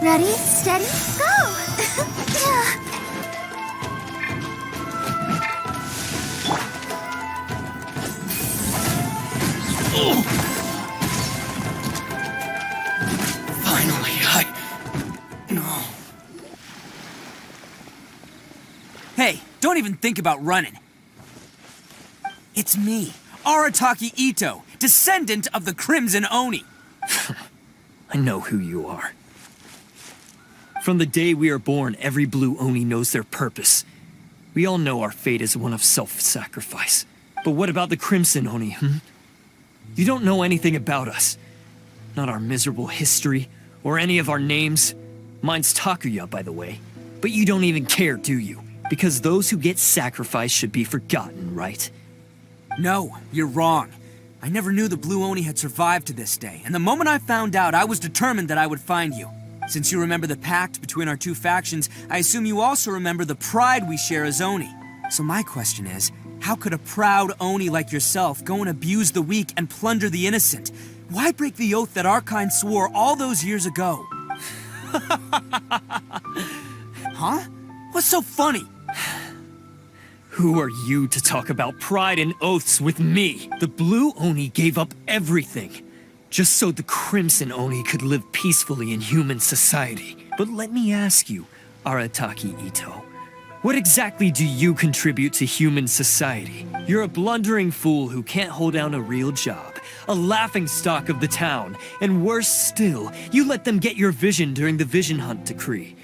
Ready, steady, go! Finally, No. Hey, don't even think about running. It's me, Arataki Itto, descendant of the Crimson Oni. I know who you are. From the day we are born, every blue Oni knows their purpose. We all know our fate is one of self-sacrifice. But what about the Crimson Oni, You don't know anything about us. Not our miserable history, or any of our names. Mine's Takuya, by the way. But you don't even care, do you? Because those who get sacrificed should be forgotten, right? No, you're wrong. I never knew the Blue Oni had survived to this day, and the moment I found out, I was determined that I would find you. Since you remember the pact between our two factions, I assume you also remember the pride we share as Oni. So my question is, How could a proud Oni like yourself go and abuse the weak and plunder the innocent? Why break the oath that our kind swore all those years ago? Huh? What's so funny? Who are you to talk about pride and oaths with me? The Blue Oni gave up everything, just so the Crimson Oni could live peacefully in human society. But let me ask you, Arataki Itto, what exactly do you contribute to human society? You're a blundering fool who can't hold down a real job, a laughingstock of the town, and worse still, you let them get your vision during the Vision Hunt decree.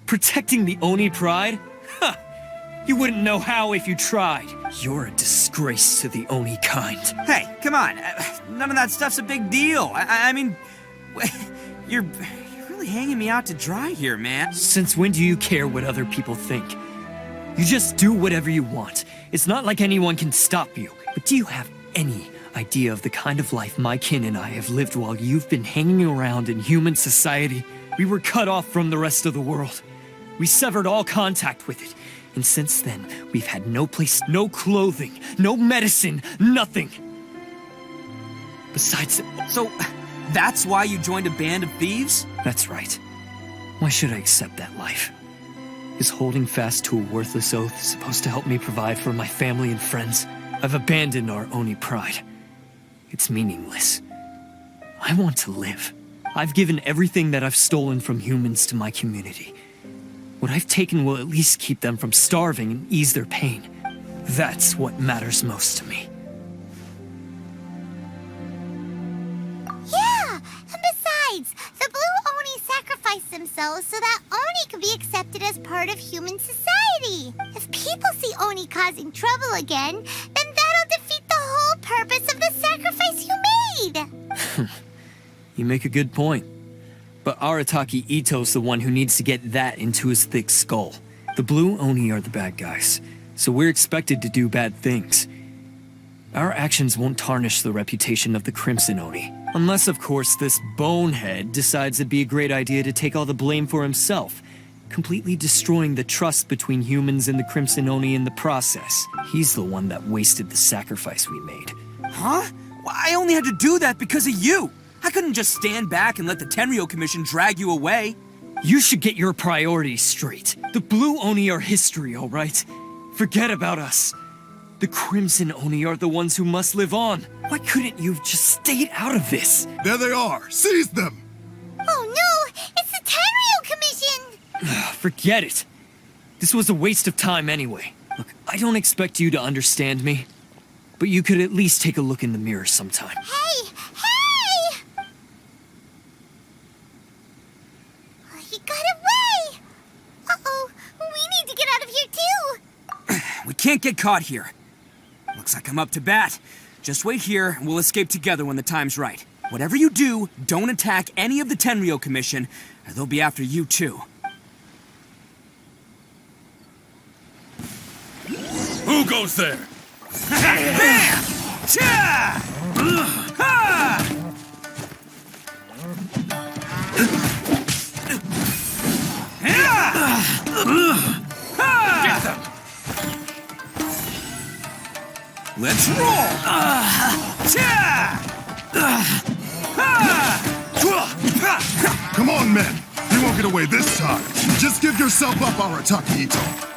Protecting the Oni pride? Ha! You wouldn't know how if you tried. You're a disgrace to the Oni kind. Hey, come on. None of that stuff's a big deal. I mean, you're really hanging me out to dry here, man. Since when do you care what other people think? You just do whatever you want. It's not like anyone can stop you. But do you have any idea of the kind of life my kin and I have lived while you've been hanging around in human society? We were cut off from the rest of the world. We severed all contact with it. And since then, we've had no place, no clothing, no medicine, nothing. Besides... So, that's why you joined a band of thieves? That's right. Why should I accept that life? Is holding fast to a worthless oath supposed to help me provide for my family and friends? I've abandoned our Oni pride. It's meaningless. I want to live. I've given everything that I've stolen from humans to my community. What I've taken will at least keep them from starving and ease their pain. That's what matters most to me. Yeah, and besides, the Blue Oni sacrificed themselves so that Oni could be accepted as part of human society. If people see Oni causing trouble again, then that'll defeat the whole purpose of the sacrifice you made. You make a good point. But Arataki Itto's the one who needs to get that into his thick skull. The Blue Oni are the bad guys, so we're expected to do bad things. Our actions won't tarnish the reputation of the Crimson Oni. Unless, of course, this bonehead decides it'd be a great idea to take all the blame for himself, completely destroying the trust between humans and the Crimson Oni in the process. He's the one that wasted the sacrifice we made. Huh? Well, I only had to do that because of you. I couldn't just stand back and let the Tenryo Commission drag you away. You should get your priorities straight. The Blue Oni are history, all right? Forget about us. The Crimson Oni are the ones who must live on. Why couldn't you have just stayed out of this? There they are. Seize them. Oh no, it's the Tenryo Commission! Forget it. This was a waste of time anyway. Look, I don't expect you to understand me, but you could at least take a look in the mirror sometime. Hey! He got away! Uh-oh, we need to get out of here too! We can't get caught here. Looks like I'm up to bat. Just wait here, and we'll escape together when the time's right. Whatever you do, don't attack any of the Tenryo Commission, or they'll be after you too. Who goes there? Bam! Cha! Ha! Get them! Let's roll! Come on, men. You won't get away this time. Just give yourself up, Arataki Itto.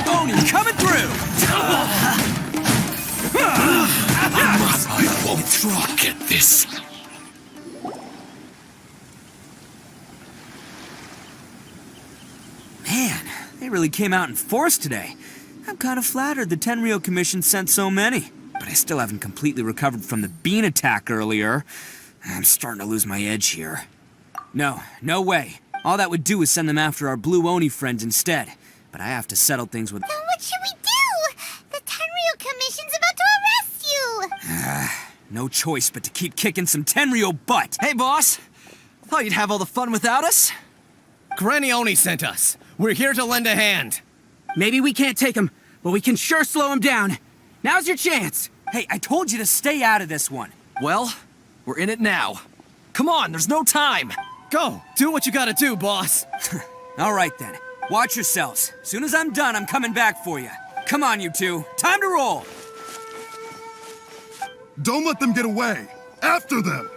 Oni coming through! I won't get this. Man, they really came out in force today. I'm kind of flattered the Tenryo Commission sent so many. But I still haven't completely recovered from the bean attack earlier. I'm starting to lose my edge here. No way. All that would do is send them after our Blue Oni friends instead. But I have to settle things with... Then what should we do? The Tenryo Commission's about to arrest you! No choice but to keep kicking some Tenryo butt. Hey, boss. Thought you'd have all the fun without us. Granny Oni sent us. We're here to lend a hand. Maybe we can't take him, but we can sure slow him down. Now's your chance. Hey, I told you to stay out of this one. Well, we're in it now. Come on, there's no time. Go! Do what you gotta do, boss! All right then. Watch yourselves. Soon as I'm done, I'm coming back for you. Come on, you two. Time to roll! Don't let them get away! After them!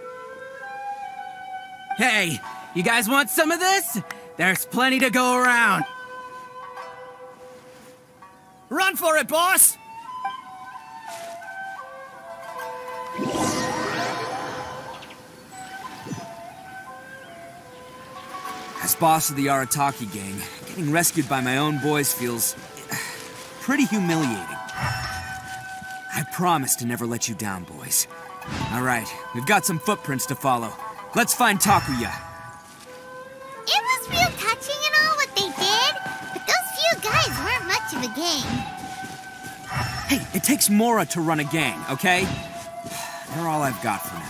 Hey, you guys want some of this? There's plenty to go around. Run for it, boss! As boss of the Arataki gang, getting rescued by my own boys feels pretty humiliating. I promise to never let you down, boys. All right, we've got some footprints to follow. Let's find Takuya. It was real touching and all what they did, but those few guys weren't much of a gang. Hey, it takes Mora to run a gang, okay? They're all I've got for now.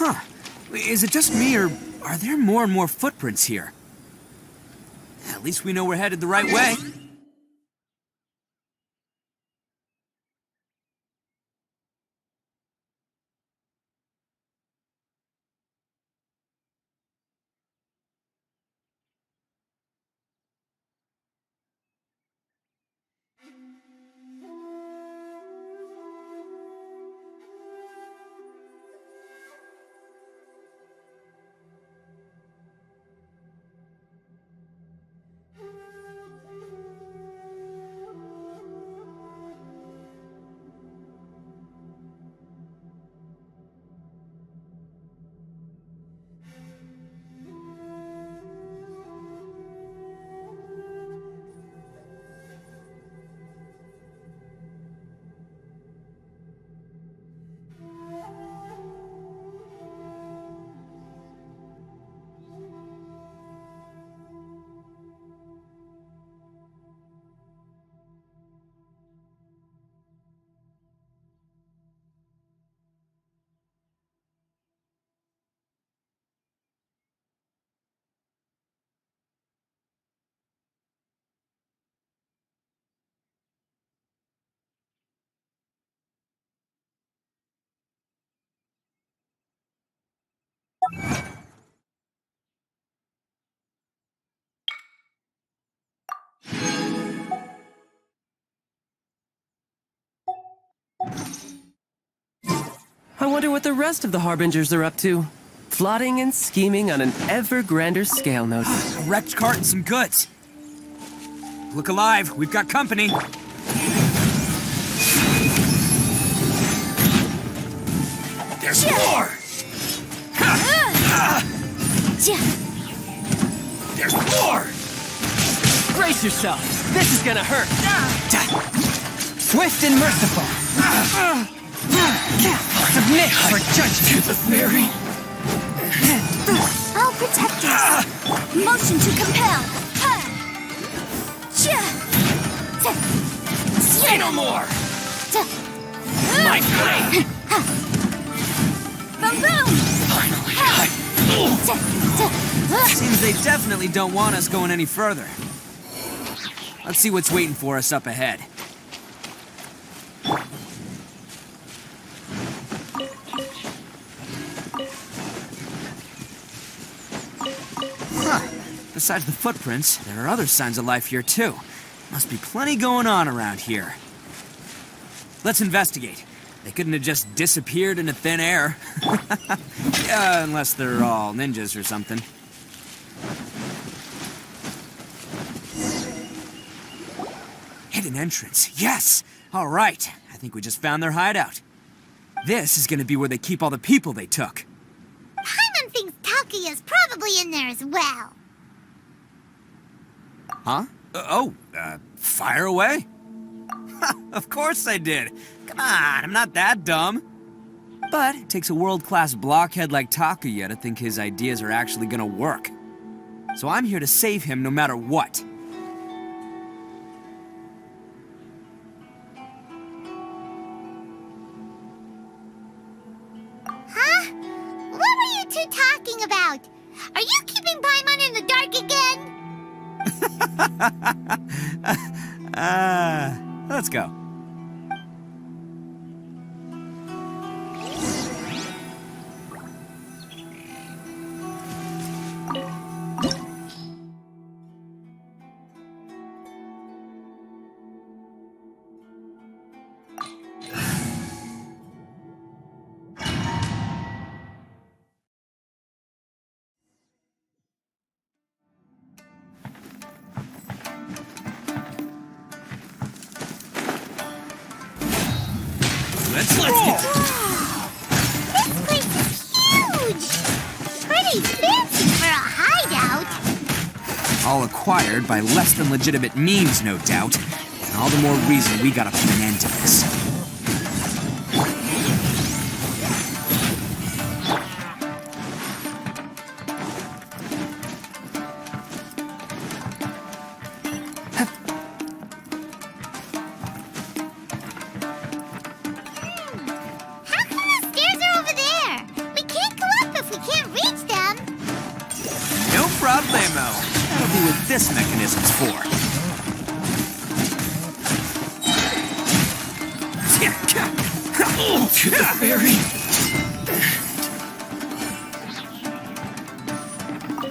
Huh. Is it just me, or are there more and more footprints here? At least we know we're headed the right way. I wonder what the rest of the Harbingers are up to. Plotting and scheming on an ever grander scale, no doubt. A wrecked cart and some goods. Look alive, we've got company. There's more! There's more! Brace yourself. This is gonna hurt. Swift and merciful. Submit for judgment. To the fairy. I'll protect us. Motion to compel. Say no more! My blade! Boom! Seems they definitely don't want us going any further. Let's see what's waiting for us up ahead. Huh. Besides the footprints, there are other signs of life here too. Must be plenty going on around here. Let's investigate. They couldn't have just disappeared into thin air. Yeah, unless they're all ninjas or something. Hidden entrance, yes! All right, I think we just found their hideout. This is gonna be where they keep all the people they took. Paimon thinks Taki is probably in there as well. Huh? Fire away? Of course I did. Come on, I'm not that dumb. But it takes a world-class blockhead like Takuya to think his ideas are actually gonna work. So I'm here to save him no matter what. Huh? What were you two talking about? Are you keeping Paimon in the dark again? Let's go. Let's This place is huge! Pretty fancy for a hideout. all acquired by less than legitimate means, no doubt. And all the more reason we gotta put an end to this. That'll be what this mechanism's for.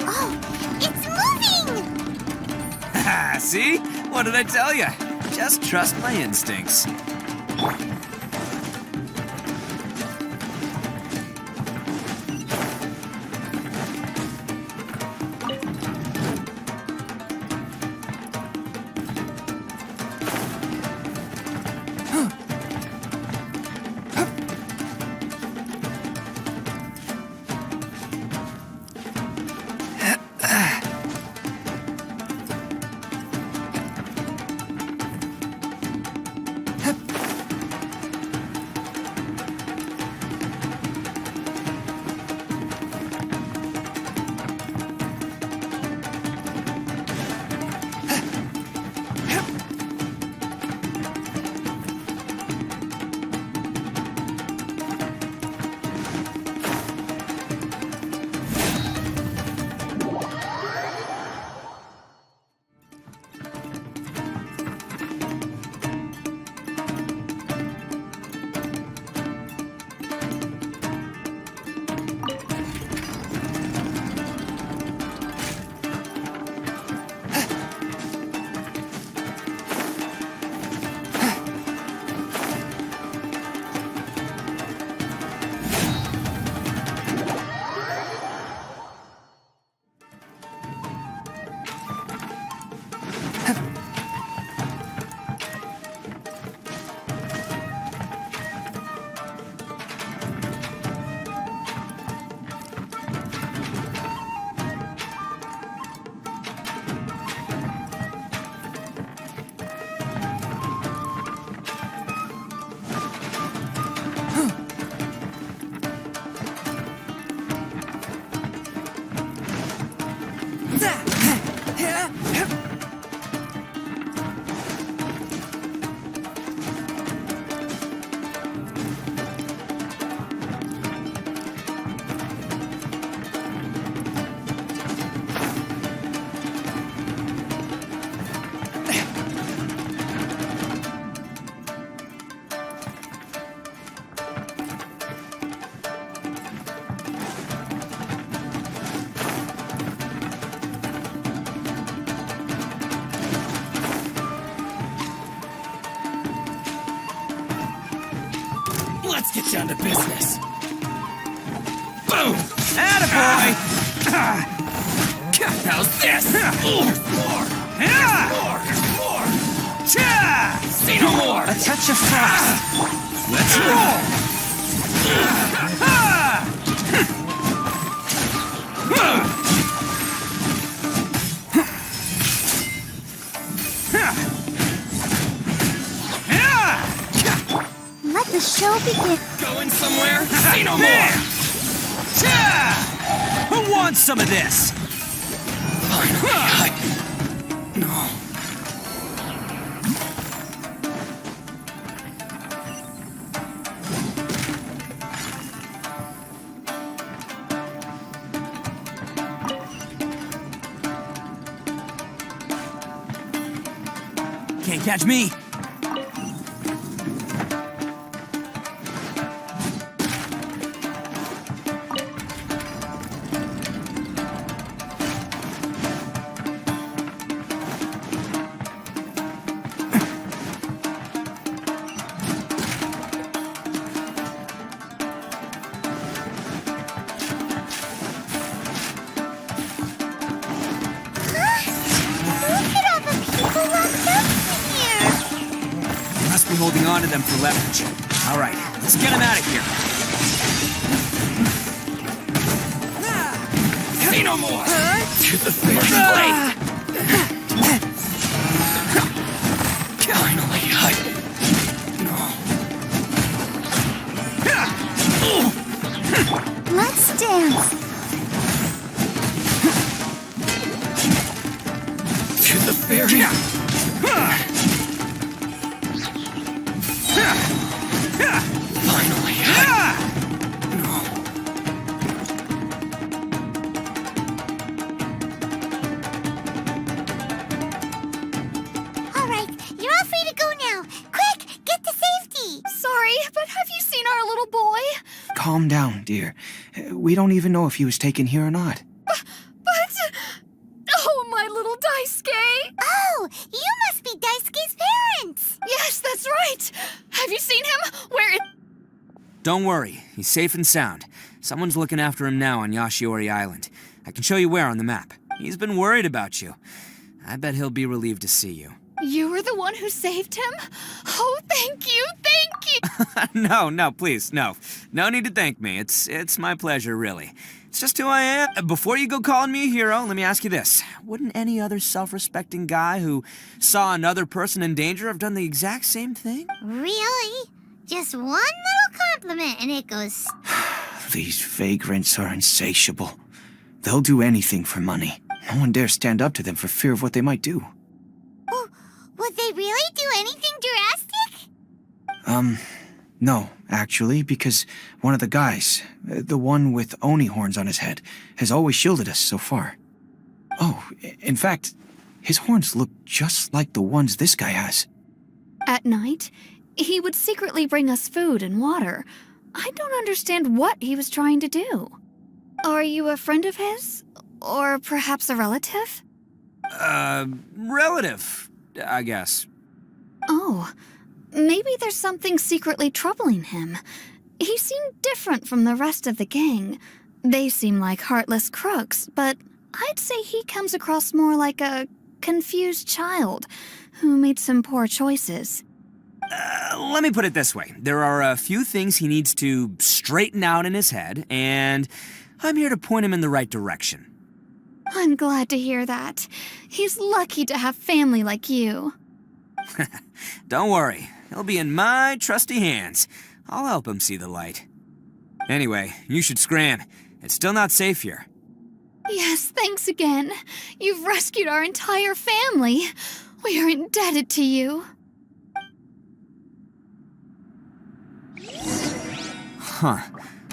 Oh, it's moving! See? What did I tell you? Just trust my instincts. Let's get down to business. Boom! Attaboy! How's this? More! More! Say no more! A touch of frost. Let's roll! Let the show begin. Going somewhere? Say no more! Who wants some of this? Can't catch me. Must be holding on to them for leverage. All right, let's get them out of here. Say no more! To the first blade! Finally, Let's dance. To the fairy! Finally, All right, you're all free to go now. Quick, get to safety. Sorry, but have you seen our little boy? Calm down, dear. We don't even know if he was taken here or not. But... Oh, my little Daisuke! Oh, you must be Daisuke's parents. Yes, that's right! Have you seen him? Where it... Don't worry, he's safe and sound. Someone's looking after him now on Yashiori Island. I can show you where on the map. He's been worried about you. I bet he'll be relieved to see you. You were the one who saved him? Oh, thank you, thank you! No, please, no. No need to thank me. It's my pleasure, really. It's just who I am. Before you go calling me a hero, let me ask you this. Wouldn't any other self-respecting guy who saw another person in danger have done the exact same thing? Really? Just one little compliment and it goes... These vagrants are insatiable. They'll do anything for money. No one dares stand up to them for fear of what they might do. Oh, would they really do anything drastic? No, actually, because one of the guys, the one with Oni horns on his head, has always shielded us so far. Oh, in fact, his horns look just like the ones this guy has. At night, he would secretly bring us food and water. I don't understand what he was trying to do. Are you a friend of his? Or perhaps a relative? Relative, I guess. Oh, maybe there's something secretly troubling him. He seemed different from the rest of the gang. They seem like heartless crooks, but I'd say he comes across more like a confused child who made some poor choices. Let me put it this way. There are a few things he needs to straighten out in his head, and I'm here to point him in the right direction. I'm glad to hear that. He's lucky to have family like you. Don't worry. He'll be in my trusty hands. I'll help him see the light. Anyway, you should scram. It's still not safe here. Yes, thanks again. You've rescued our entire family. We are indebted to you. Huh.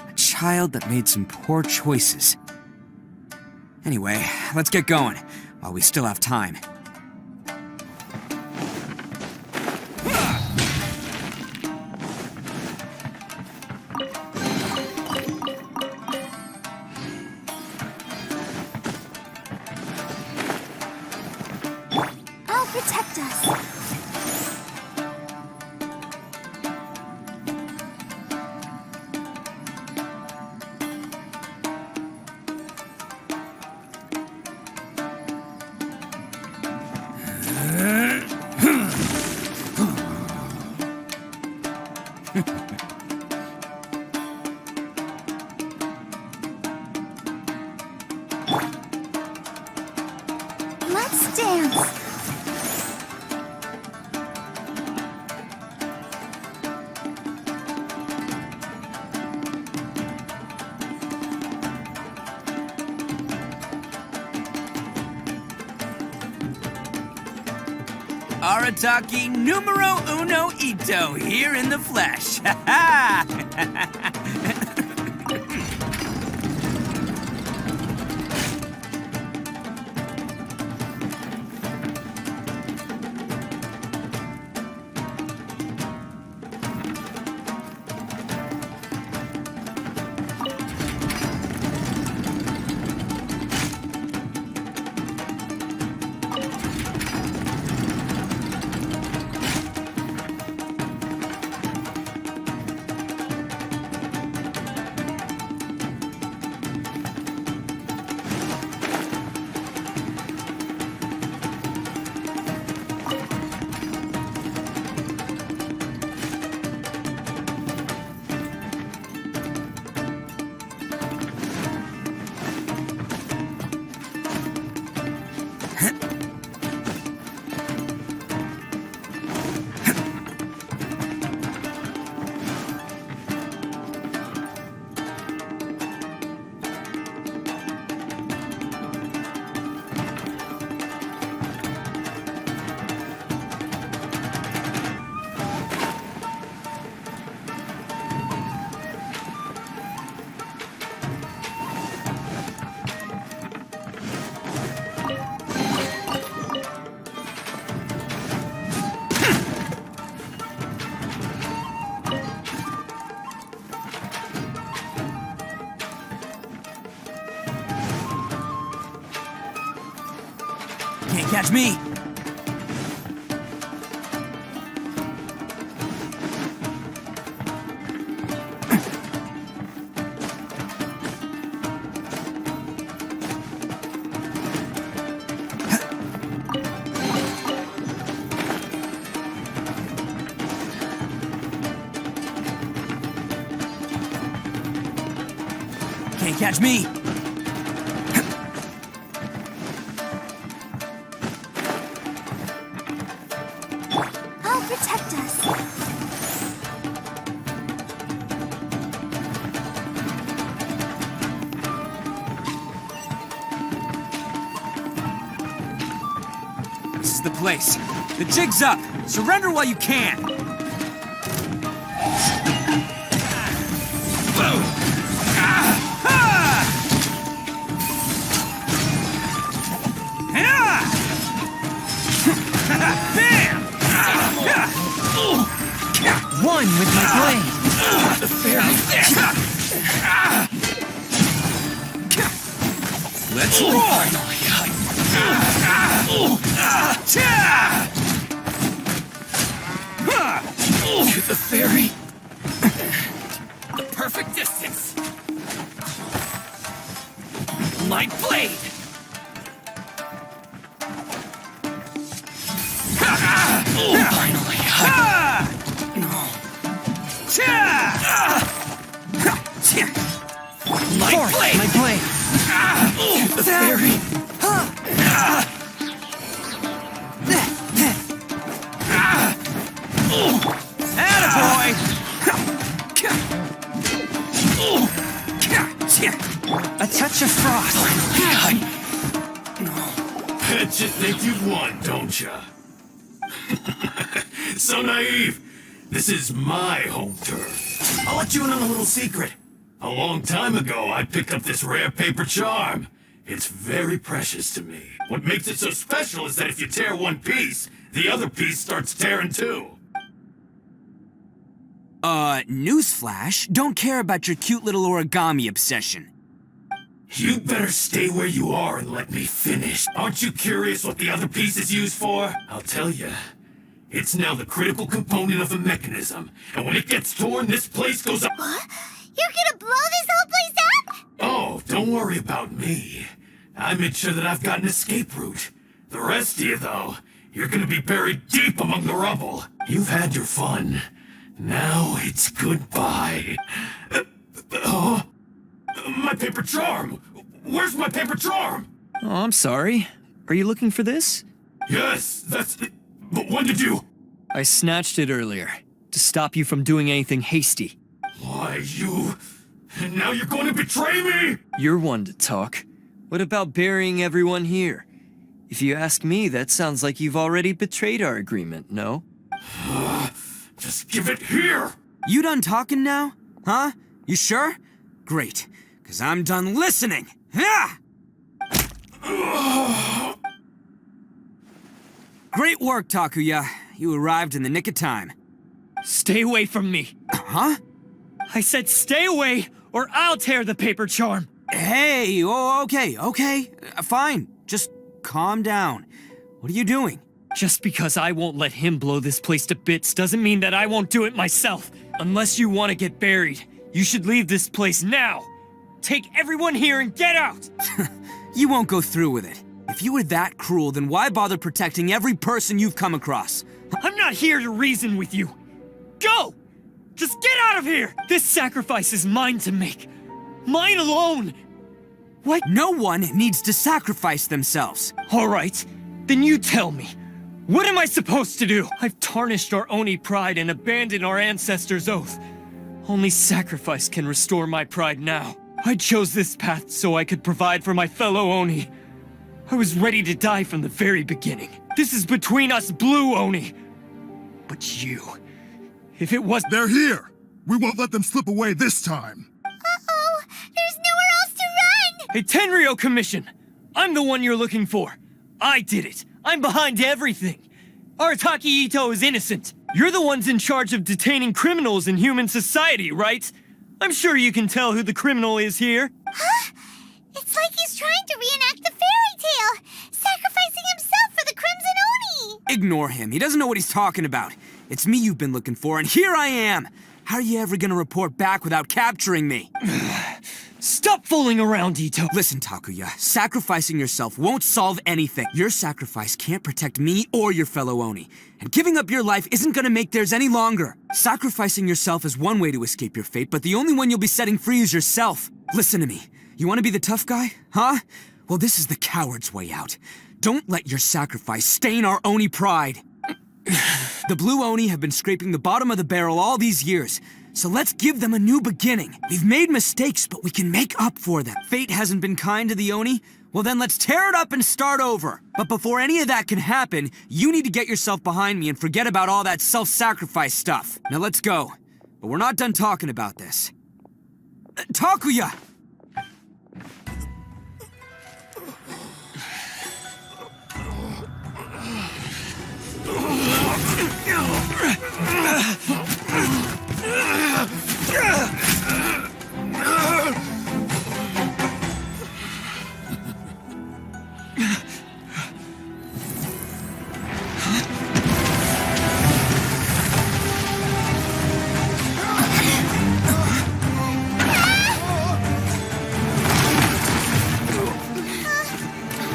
A child that made some poor choices. Anyway, let's get going, while we still have time. I'll protect us. Arataki numero uno Itto here in the flesh. Ha ha! Can't catch me! Can't catch me! I'll protect us. This is the place. The jig's up. Surrender while you can. One with my blade. Let's roll! To the fairy. The perfect distance. My blade. Finally. My blade. My blade. The fairy. Attaboy! A touch of frost. Bet you think you've won, don't ya? So naive. This is my home turf. I'll let you in on a little secret. A long time ago, I picked up this rare paper charm. It's very precious to me. What makes it so special is that if you tear one piece, the other piece starts tearing too. Newsflash, don't care about your cute little origami obsession. You better stay where you are and let me finish. Aren't you curious what the other piece is used for? I'll tell you. It's now the critical component of the mechanism, and when it gets torn, this place goes up. What? You're gonna blow this whole place up? Oh, don't worry about me. I made sure that I've got an escape route. The rest of you, though, you're gonna be buried deep among the rubble. You've had your fun. Now it's goodbye. My paper charm! Where's my paper charm? Oh, I'm sorry. Are you looking for this? Yes, that's it. But when did you? I snatched it earlier, to stop you from doing anything hasty. Why, you... And now you're going to betray me? You're one to talk. What about burying everyone here? If you ask me, that sounds like you've already betrayed our agreement, no? Just give it here! You done talking now? Huh? You sure? Great, because I'm done listening! Ah! Great work, Takuya. You arrived in the nick of time. Stay away from me. Huh? I said stay away, or I'll tear the paper charm. Hey, oh, okay. Fine. Just calm down. What are you doing? Just because I won't let him blow this place to bits doesn't mean that I won't do it myself. Unless you want to get buried, you should leave this place now. Take everyone here and get out! You won't go through with it. If you were that cruel, then why bother protecting every person you've come across? I'm not here to reason with you. Go! Just get out of here! This sacrifice is mine to make. Mine alone! What? No one needs to sacrifice themselves. All right, then you tell me. What am I supposed to do? I've tarnished our Oni pride and abandoned our ancestors' oath. Only sacrifice can restore my pride now. I chose this path so I could provide for my fellow Oni. I was ready to die from the very beginning. This is between us blue Oni. But you... If it was... They're here! We won't let them slip away this time! Uh-oh! There's nowhere else to run! A Tenryo commission! I'm the one you're looking for. I did it. I'm behind everything. Arataki Itto is innocent. You're the ones in charge of detaining criminals in human society, right? I'm sure you can tell who the criminal is here. Huh? It's like he's trying to reenact the fairy tale, sacrificing himself for the Crimson Oni! Ignore him. He doesn't know what he's talking about. It's me you've been looking for, and here I am! How are you ever gonna report back without capturing me? Stop fooling around, Itto! Listen, Takuya, sacrificing yourself won't solve anything. Your sacrifice can't protect me or your fellow Oni, and giving up your life isn't gonna make theirs any longer. Sacrificing yourself is one way to escape your fate, but the only one you'll be setting free is yourself. Listen to me. You wanna be the tough guy? Huh? Well, this is the coward's way out. Don't let your sacrifice stain our Oni pride. The Blue Oni have been scraping the bottom of the barrel all these years, so let's give them a new beginning. We've made mistakes, but we can make up for them. Fate hasn't been kind to the Oni? Well then let's tear it up and start over. But before any of that can happen, you need to get yourself behind me and forget about all that self-sacrifice stuff. Now let's go. But we're not done talking about this. Takuya!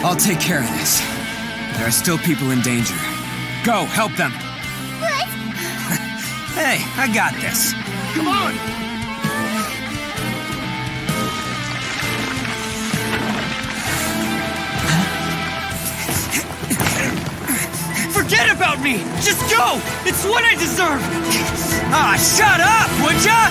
I'll take care of this. There are still people in danger. Go, help them. What? Hey, I got this. Come on! Forget about me! Just go! It's what I deserve! Ah, shut up, would ya?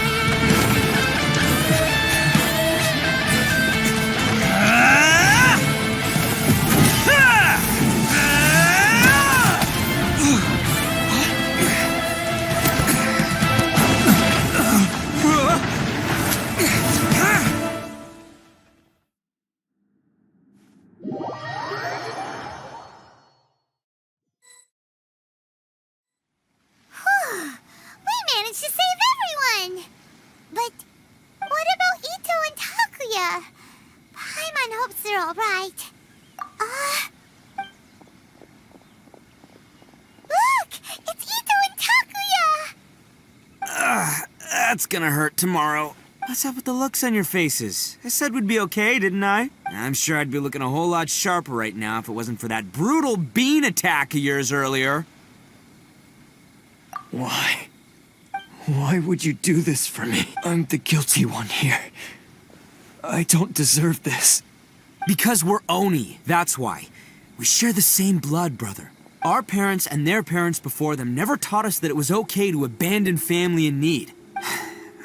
We managed to save everyone! But what about Itto and Takuya? Paimon hopes they're alright. Look! It's Itto and Takuya! That's gonna hurt tomorrow. What's up with the looks on your faces? I said we'd be okay, didn't I? I'm sure I'd be looking a whole lot sharper right now if it wasn't for that brutal bean attack of yours earlier. Why? Why would you do this for me? I'm the guilty one here. I don't deserve this. Because we're Oni, that's why. We share the same blood, brother. Our parents and their parents before them never taught us that it was okay to abandon family in need.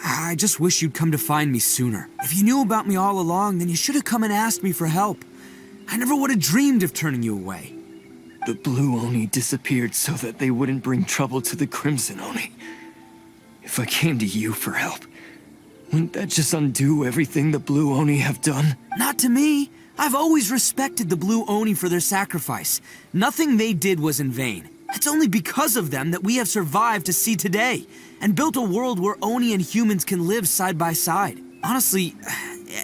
I just wish you'd come to find me sooner. If you knew about me all along, then you should have come and asked me for help. I never would have dreamed of turning you away. The Blue Oni disappeared so that they wouldn't bring trouble to the Crimson Oni. If I came to you for help, wouldn't that just undo everything the Blue Oni have done? Not to me. I've always respected the Blue Oni for their sacrifice. Nothing they did was in vain. It's only because of them that we have survived to see today, and built a world where Oni and humans can live side by side. Honestly,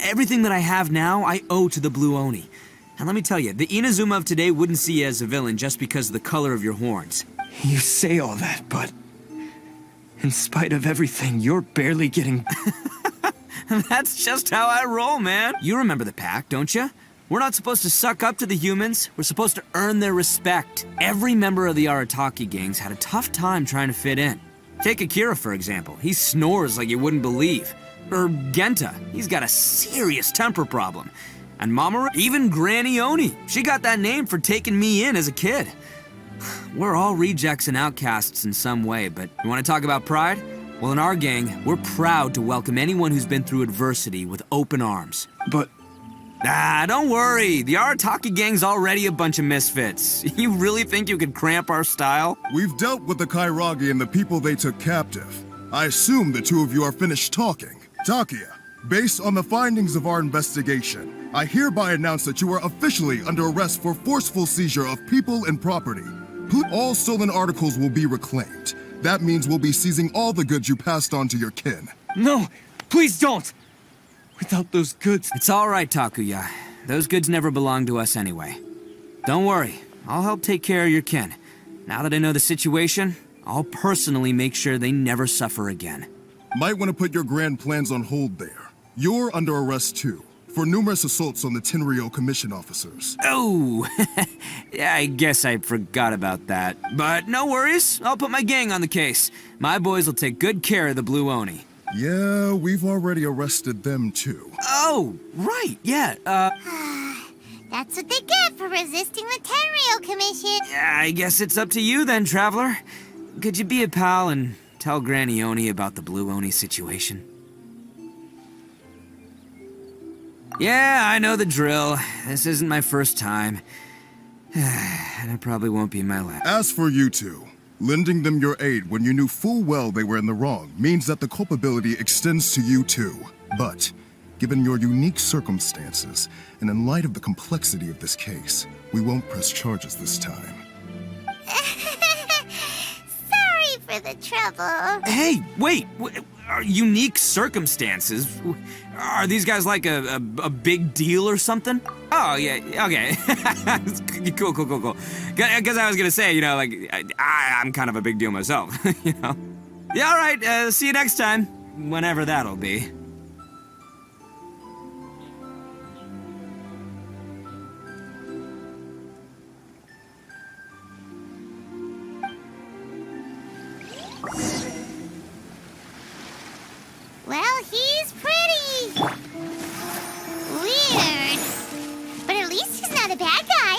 everything that I have now, I owe to the Blue Oni. And let me tell you, the Inazuma of today wouldn't see you as a villain just because of the color of your horns. You say all that, but in spite of everything, you're barely getting... That's just how I roll, man. You remember the pact, don't you? We're not supposed to suck up to the humans. We're supposed to earn their respect. Every member of the Arataki gangs had a tough time trying to fit in. Take Akira, for example. He snores like you wouldn't believe. Or Genta. He's got a serious temper problem. And Mamoru, even Granny Oni. She got that name for taking me in as a kid. We're all rejects and outcasts in some way, but you want to talk about pride? Well, in our gang, we're proud to welcome anyone who's been through adversity with open arms. But... don't worry. The Arataki gang's already a bunch of misfits. You really think you could cramp our style? We've dealt with the Kairagi and the people they took captive. I assume the two of you are finished talking. Takia, based on the findings of our investigation, I hereby announce that you are officially under arrest for forceful seizure of people and property. All stolen articles will be reclaimed. That means we'll be seizing all the goods you passed on to your kin. No, please don't! Without those goods... It's all right, Takuya. Those goods never belonged to us anyway. Don't worry, I'll help take care of your kin. Now that I know the situation, I'll personally make sure they never suffer again. Might want to put your grand plans on hold there. You're under arrest too, for numerous assaults on the Tenryo Commission officers. Oh, yeah, I guess I forgot about that. But no worries, I'll put my gang on the case. My boys will take good care of the Blue Oni. Yeah, we've already arrested them too. Oh, right, yeah, That's what they get for resisting the Tenryo Commission. Yeah, I guess it's up to you then, Traveler. Could you be a pal and tell Granny Oni about the Blue Oni situation? Yeah, I know the drill. This isn't my first time. And it probably won't be my last. As for you two, lending them your aid when you knew full well they were in the wrong means that the culpability extends to you too. But, given your unique circumstances, and in light of the complexity of this case, we won't press charges this time. Sorry for the trouble. Hey, wait! Unique circumstances? Are these guys like a big deal or something? Oh, yeah, okay. Cool. Because I was gonna say, you know, like, I'm kind of a big deal myself, you know? Yeah, all right, see you next time. Whenever that'll be. Well, he's pretty weird. But at least he's not a bad guy.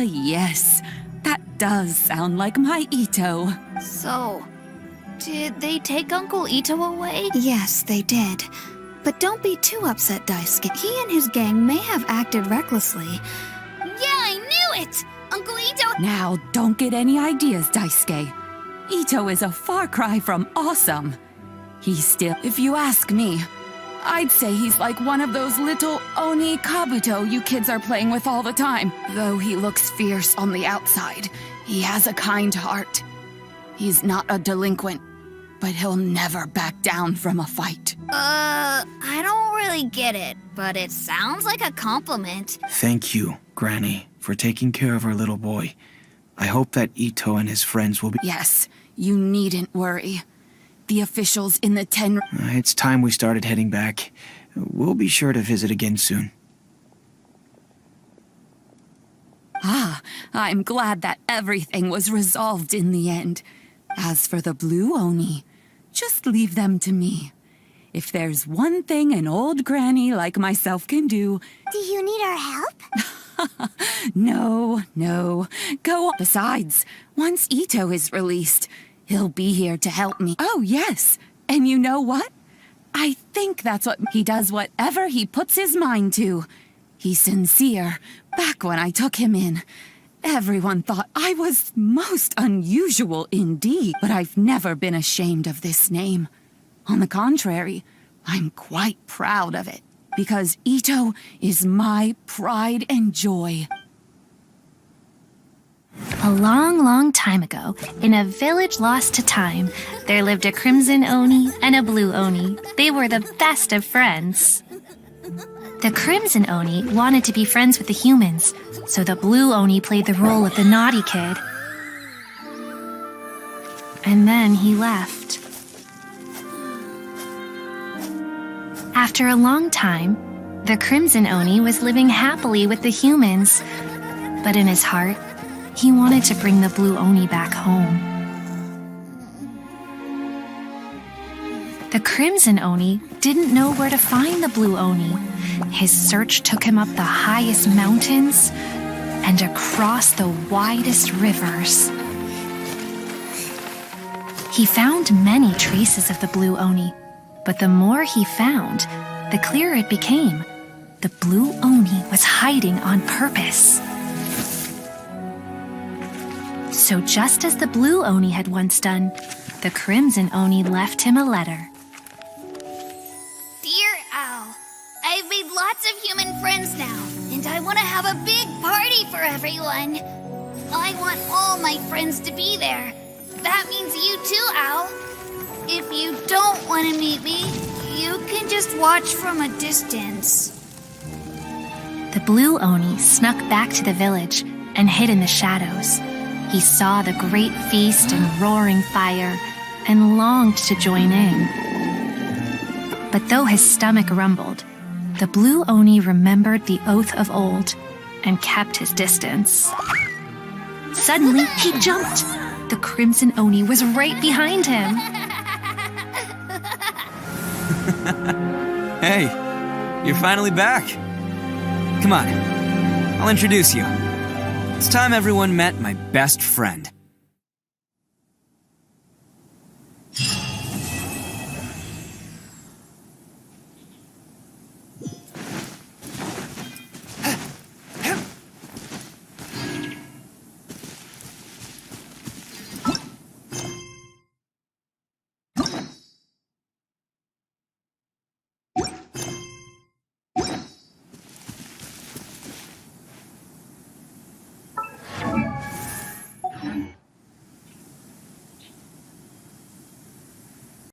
Yes, that does sound like my Itto. So, did they take Uncle Itto away? Yes, they did. But don't be too upset, Daisuke. He and his gang may have acted recklessly. Yeah, I knew it! Uncle Itto... Now, don't get any ideas, Daisuke. Itto is a far cry from awesome. He's still, if you ask me, I'd say he's like one of those little Oni Kabuto you kids are playing with all the time. Though he looks fierce on the outside, he has a kind heart. He's not a delinquent, but he'll never back down from a fight. I don't really get it, but it sounds like a compliment. Thank you, Granny, for taking care of our little boy. I hope that Itto and his friends will be... Yes, you needn't worry. the officials in the 10... It's time we started heading back. We'll be sure to visit again soon. Ah, I'm glad that everything was resolved in the end. As for the blue Oni, just leave them to me. If there's one thing an old granny like myself can do... Do you need our help? No. Go on. Besides, once Itto is released, he'll be here to help me. Oh, yes. And you know what? I think that's what he does, whatever he puts his mind to. He's sincere. Back when I took him in, everyone thought I was most unusual indeed, but I've never been ashamed of this name. On the contrary, I'm quite proud of it, because Itto is my pride and joy. A long time ago, in a village lost to time, there lived a crimson Oni and a blue Oni. They were the best of friends. The crimson Oni wanted to be friends with the humans, so the blue Oni played the role of the naughty kid. And then he left. After a long time, the crimson Oni was living happily with the humans, but in his heart, he wanted to bring the blue Oni back home. The crimson Oni didn't know where to find the blue Oni. His search took him up the highest mountains and across the widest rivers. He found many traces of the blue Oni, but the more he found, the clearer it became. The blue Oni was hiding on purpose. So just as the blue Oni had once done, the crimson Oni left him a letter. Dear Owl, I've made lots of human friends now, and I want to have a big party for everyone. I want all my friends to be there. That means you too, Owl. If you don't want to meet me, you can just watch from a distance. The blue Oni snuck back to the village and hid in the shadows. He saw the great feast and roaring fire and longed to join in. But though his stomach rumbled, the blue Oni remembered the oath of old and kept his distance. Suddenly, he jumped. The crimson Oni was right behind him. Hey, you're finally back. Come on, I'll introduce you. It's time everyone met my best friend.